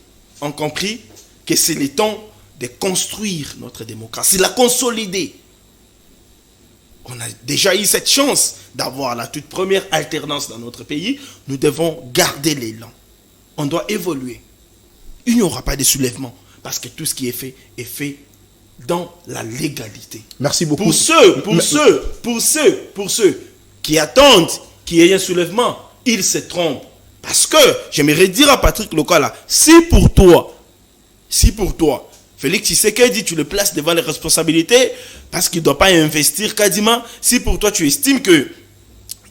ont compris que c'est le temps de construire notre démocratie, la consolider. On a déjà eu cette chance d'avoir la toute première alternance dans notre pays. Nous devons garder l'élan. On doit évoluer. Il n'y aura pas de soulèvement parce que tout ce qui est fait dans la légalité. Merci beaucoup. Pour ceux qui attendent qu'il y ait un soulèvement, ils se trompent. Parce que, j'aimerais dire à Patrick Lokala, si pour toi, Félix Tshisekedi, tu le places devant les responsabilités parce qu'il ne doit pas investir Kadima. Si pour toi, tu estimes que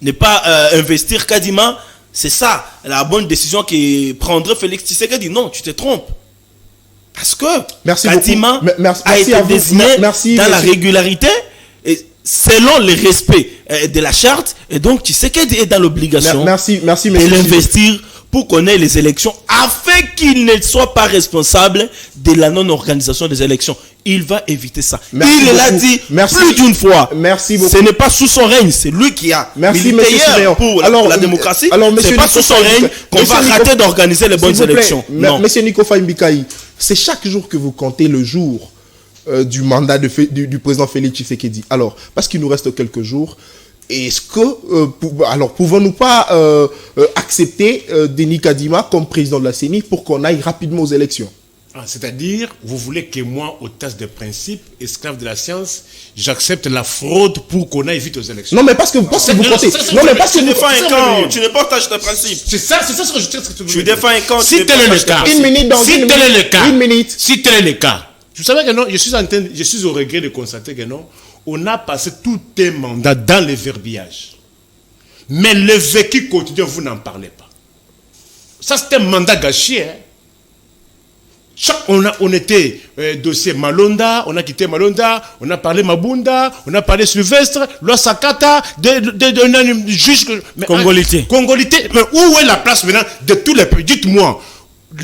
ne pas investir Kadima, c'est ça la bonne décision que prendrait Félix Tshisekedi. Non, tu te trompes. Parce que Kadima a été désigné dans la régularité et selon le respect de la charte. Et donc, Tshisekedi est dans l'obligation de l'investir pour connaître les élections afin qu'il ne soit pas responsable de la non-organisation des élections. Il va éviter ça. Il l'a dit plus d'une fois. Merci beaucoup. Ce n'est pas sous son règne, c'est lui qui a milité hier pour la démocratie. Ce n'est pas sous son règne qu'on va rater d'organiser les bonnes élections. Non. Monsieur Nicofal Mbikaï, c'est chaque jour que vous comptez le jour du mandat du président Félix Tshisekedi. Alors, parce qu'il nous reste quelques jours, est-ce que, pouvons-nous pas accepter Denis Kadima comme président de la CENI pour qu'on aille rapidement aux élections? C'est-à-dire, vous voulez que moi, au test de principe, esclave de la science, j'accepte la fraude pour qu'on aille vite aux élections. Non, mais parce que vous pensez... Non, mais parce que Tu vous... défends un camp, tu ne partages tes principes. C'est ça ce que je tiens. Tu défends un camp, Si tel est le cas, Une minute dans si une tel est minute. le cas, Une minute. si tel est le cas, vous savez que non, je suis au regret de constater que non, on a passé tout un mandat dans les verbiages. Mais le vécu quotidien, vous n'en parlez pas. Ça, c'est un mandat gâché. Hein. On était dossier Malonda, on a quitté Malonda, on a parlé Mabunda, on a parlé Sylvestre, Loi Sakata, de juge. Congolité. Congolité. Mais où est la place maintenant de tous les pays? Dites-moi,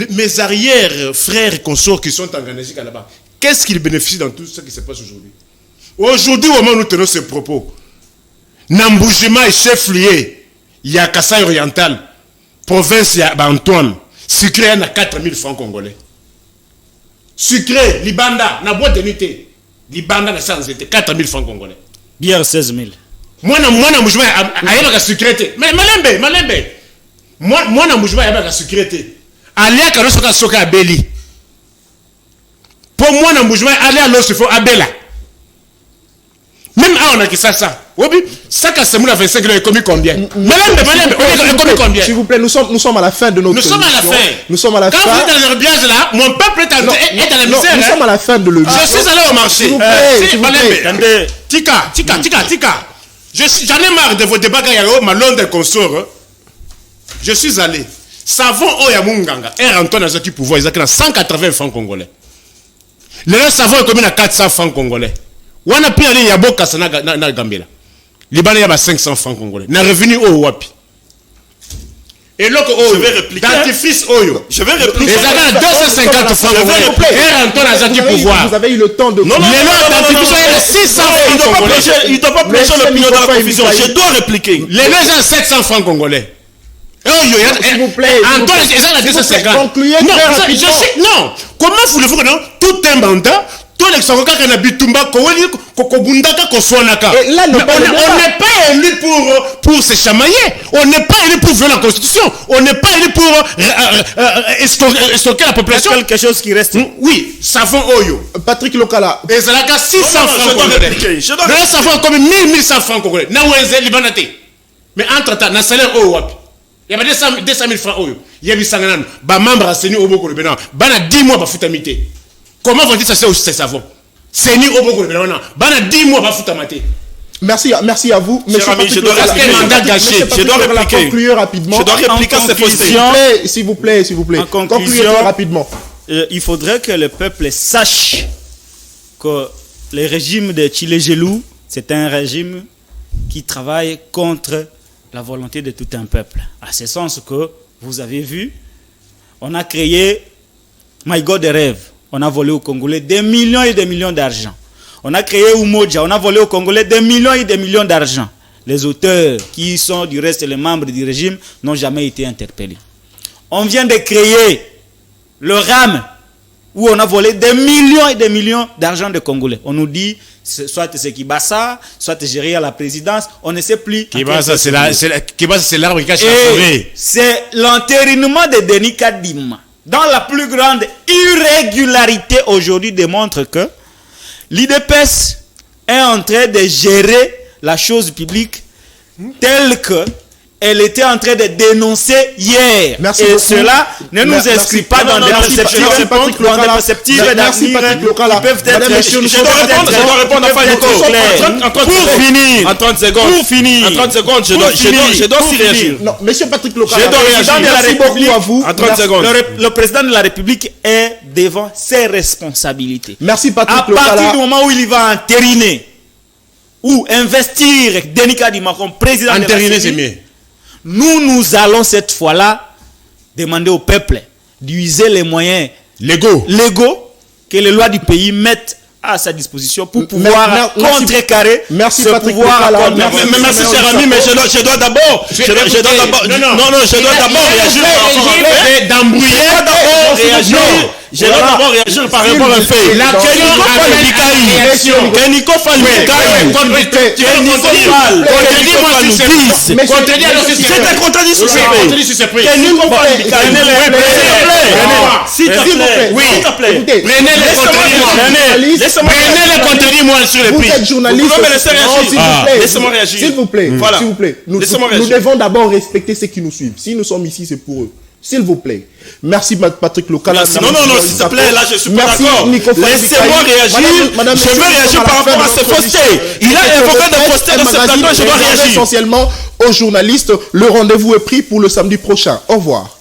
mes arrières frères et consorts qui sont en Ghanaique là-bas, qu'est-ce qu'ils bénéficient dans tout ce qui se passe aujourd'hui? Aujourd'hui, au moment où nous tenons ces propos, Namboujima est chef-lieu, il y a Kassai Oriental, province, il y a Antoine, Sucré, il y a 4000 francs congolais. Sucré, Libanda, na boîte de nuité. Libanda na sans été 4000 francs congolais. Bière 16 000. Moi na moujma ayeba ka sucré. Mais malembe. Moi na moujma ayeba ka sucré. Alia ka soka soka abeli. Pour moi na moujma alia lo faut abela. Même on a qui ça. Oui, ça que c'est 25 kg est commis combien? Malembe, on est commis combien? S'il vous plaît, nous sommes à la fin de notre émission. Nous sommes à la fin. Quand vous êtes dans le verbiage là, mon peuple est dans la misère. Nous sommes à la fin de l'émission. Je suis allé au marché. S'il vous plaît. Attendez. Tika. J'en ai marre de vos débats quand il y a Malonde et consort. Je suis allé. Savon Oyamunganga. Et Antoine Azaki pouvoir, ils ont 180 francs congolais. Le savon est commis à 400 francs congolais. On a pris aller Yaboka na Gambela. Libanais a 500 francs congolais. Na revenu au Wapi. Et là, je vais répliquer. Dentifrice Oyo. Je vais répliquer. Les agents 250 francs congolais. Et Antoine Azaki pouvoir. Vous avez eu le temps de... Non. Les 600 francs congolais. Il ne doit pas prêcher l'opinion de la confusion. Je dois répliquer. Les gens 700 francs congolais. S'il vous plaît. Antoine, ils ont 250. Concluez très rapidement. Non. Comment voulez-vous que non? Tout un mandat. Et là, on n'est pas élu pour se chamailler. On n'est pas élu pour violer la Constitution. On n'est pas élu pour escroquer la population. Quelque chose qui reste. Oui, savon Oyo. Patrick Lokala. Et c'est là qu'à 600 francs congolais. Le savon comme 1100 francs congolais. Mais entre-temps, na salaire Oyo. Il y a 200 000 francs Oyo. Il y a 800 000 membre à Seni Oboko le Bénin. Bana 10 mois pour foutamité. Comment vont dire ça c'est savon? C'est ni au Bogo le Bénin. Bana 10 mois pour foutamité. Merci à vous. Monsieur Ami, je dois conclure rapidement. Je dois répliquer cette position. S'il vous plaît. En conclusion, concluez très rapidement. Il faudrait que le peuple sache que le régime de Tchilégelou, c'est un régime qui travaille contre la volonté de tout un peuple. À ce sens que, vous avez vu, on a créé Maïgo de rêve. On a volé aux Congolais des millions et des millions d'argent. On a créé Umoja. On a volé aux Congolais des millions et des millions d'argent. Les auteurs, qui sont du reste les membres du régime, n'ont jamais été interpellés. On vient de créer le RAM, où on a volé des millions et des millions d'argent de Congolais. On nous dit, soit c'est Kibasa, soit gérer à la présidence, on ne sait plus. Kibasa, c'est l'arbre qui cache la forêt. C'est l'entérinement de Denis Kadima. Dans la plus grande irrégularité aujourd'hui démontre que l'IDPS est en train de gérer la chose publique telle que elle était en train de dénoncer hier. Merci et beaucoup. Cela ne nous inscrit pas dans des perceptives d'avenir qui peuvent être... Je dois répondre à Fayoko. En 30 secondes, je dois s'y réagir. Non, monsieur Patrick Lokala. Je dois réagir. Merci beaucoup à vous. En 30 secondes. Le président de la République est devant ses responsabilités. Merci Patrick À Lokala. partir du moment où il va entériner ou investir Denis Kadima comme président de la Entériner, c'est République, mieux. nous allons cette fois-là demander au peuple d'user les moyens légaux que les lois du pays mettent à sa disposition pour pouvoir merci. contrecarrer Merci, ce Patrick pouvoir Lokala. accordé. Merci cher ami, mais je dois d'abord je dois d'abord réagir je dois d'abord réagir par rapport à un fait. La Keniko Fall c'est un contredit sur ce prix. Keniko Fall s'il te plaît. Prenez les contredits moi sur le Vous prix. êtes journaliste. Vous pouvez me laisser réagir. Non, s'il vous plaît. Laissez-moi réagir. S'il vous plaît. Voilà. S'il vous plaît. Nous Laissez-moi réagir. devons d'abord respecter ceux qui nous suivent. Si nous sommes ici, c'est pour eux. S'il vous plaît. Merci Patrick Lokala. Non, s'il te plaît, là je suis pas Merci, d'accord. Nico Fall Laissez-moi Bikaï. réagir. Madame, Je veux messieurs, réagir nous par sommes à la rapport à fin ces de notre faussetés. émission. Il a évoqué des faussetés Un de ce plateau et je dois réservé réagir. essentiellement aux journalistes. Le rendez-vous est pris pour le samedi prochain. Au revoir.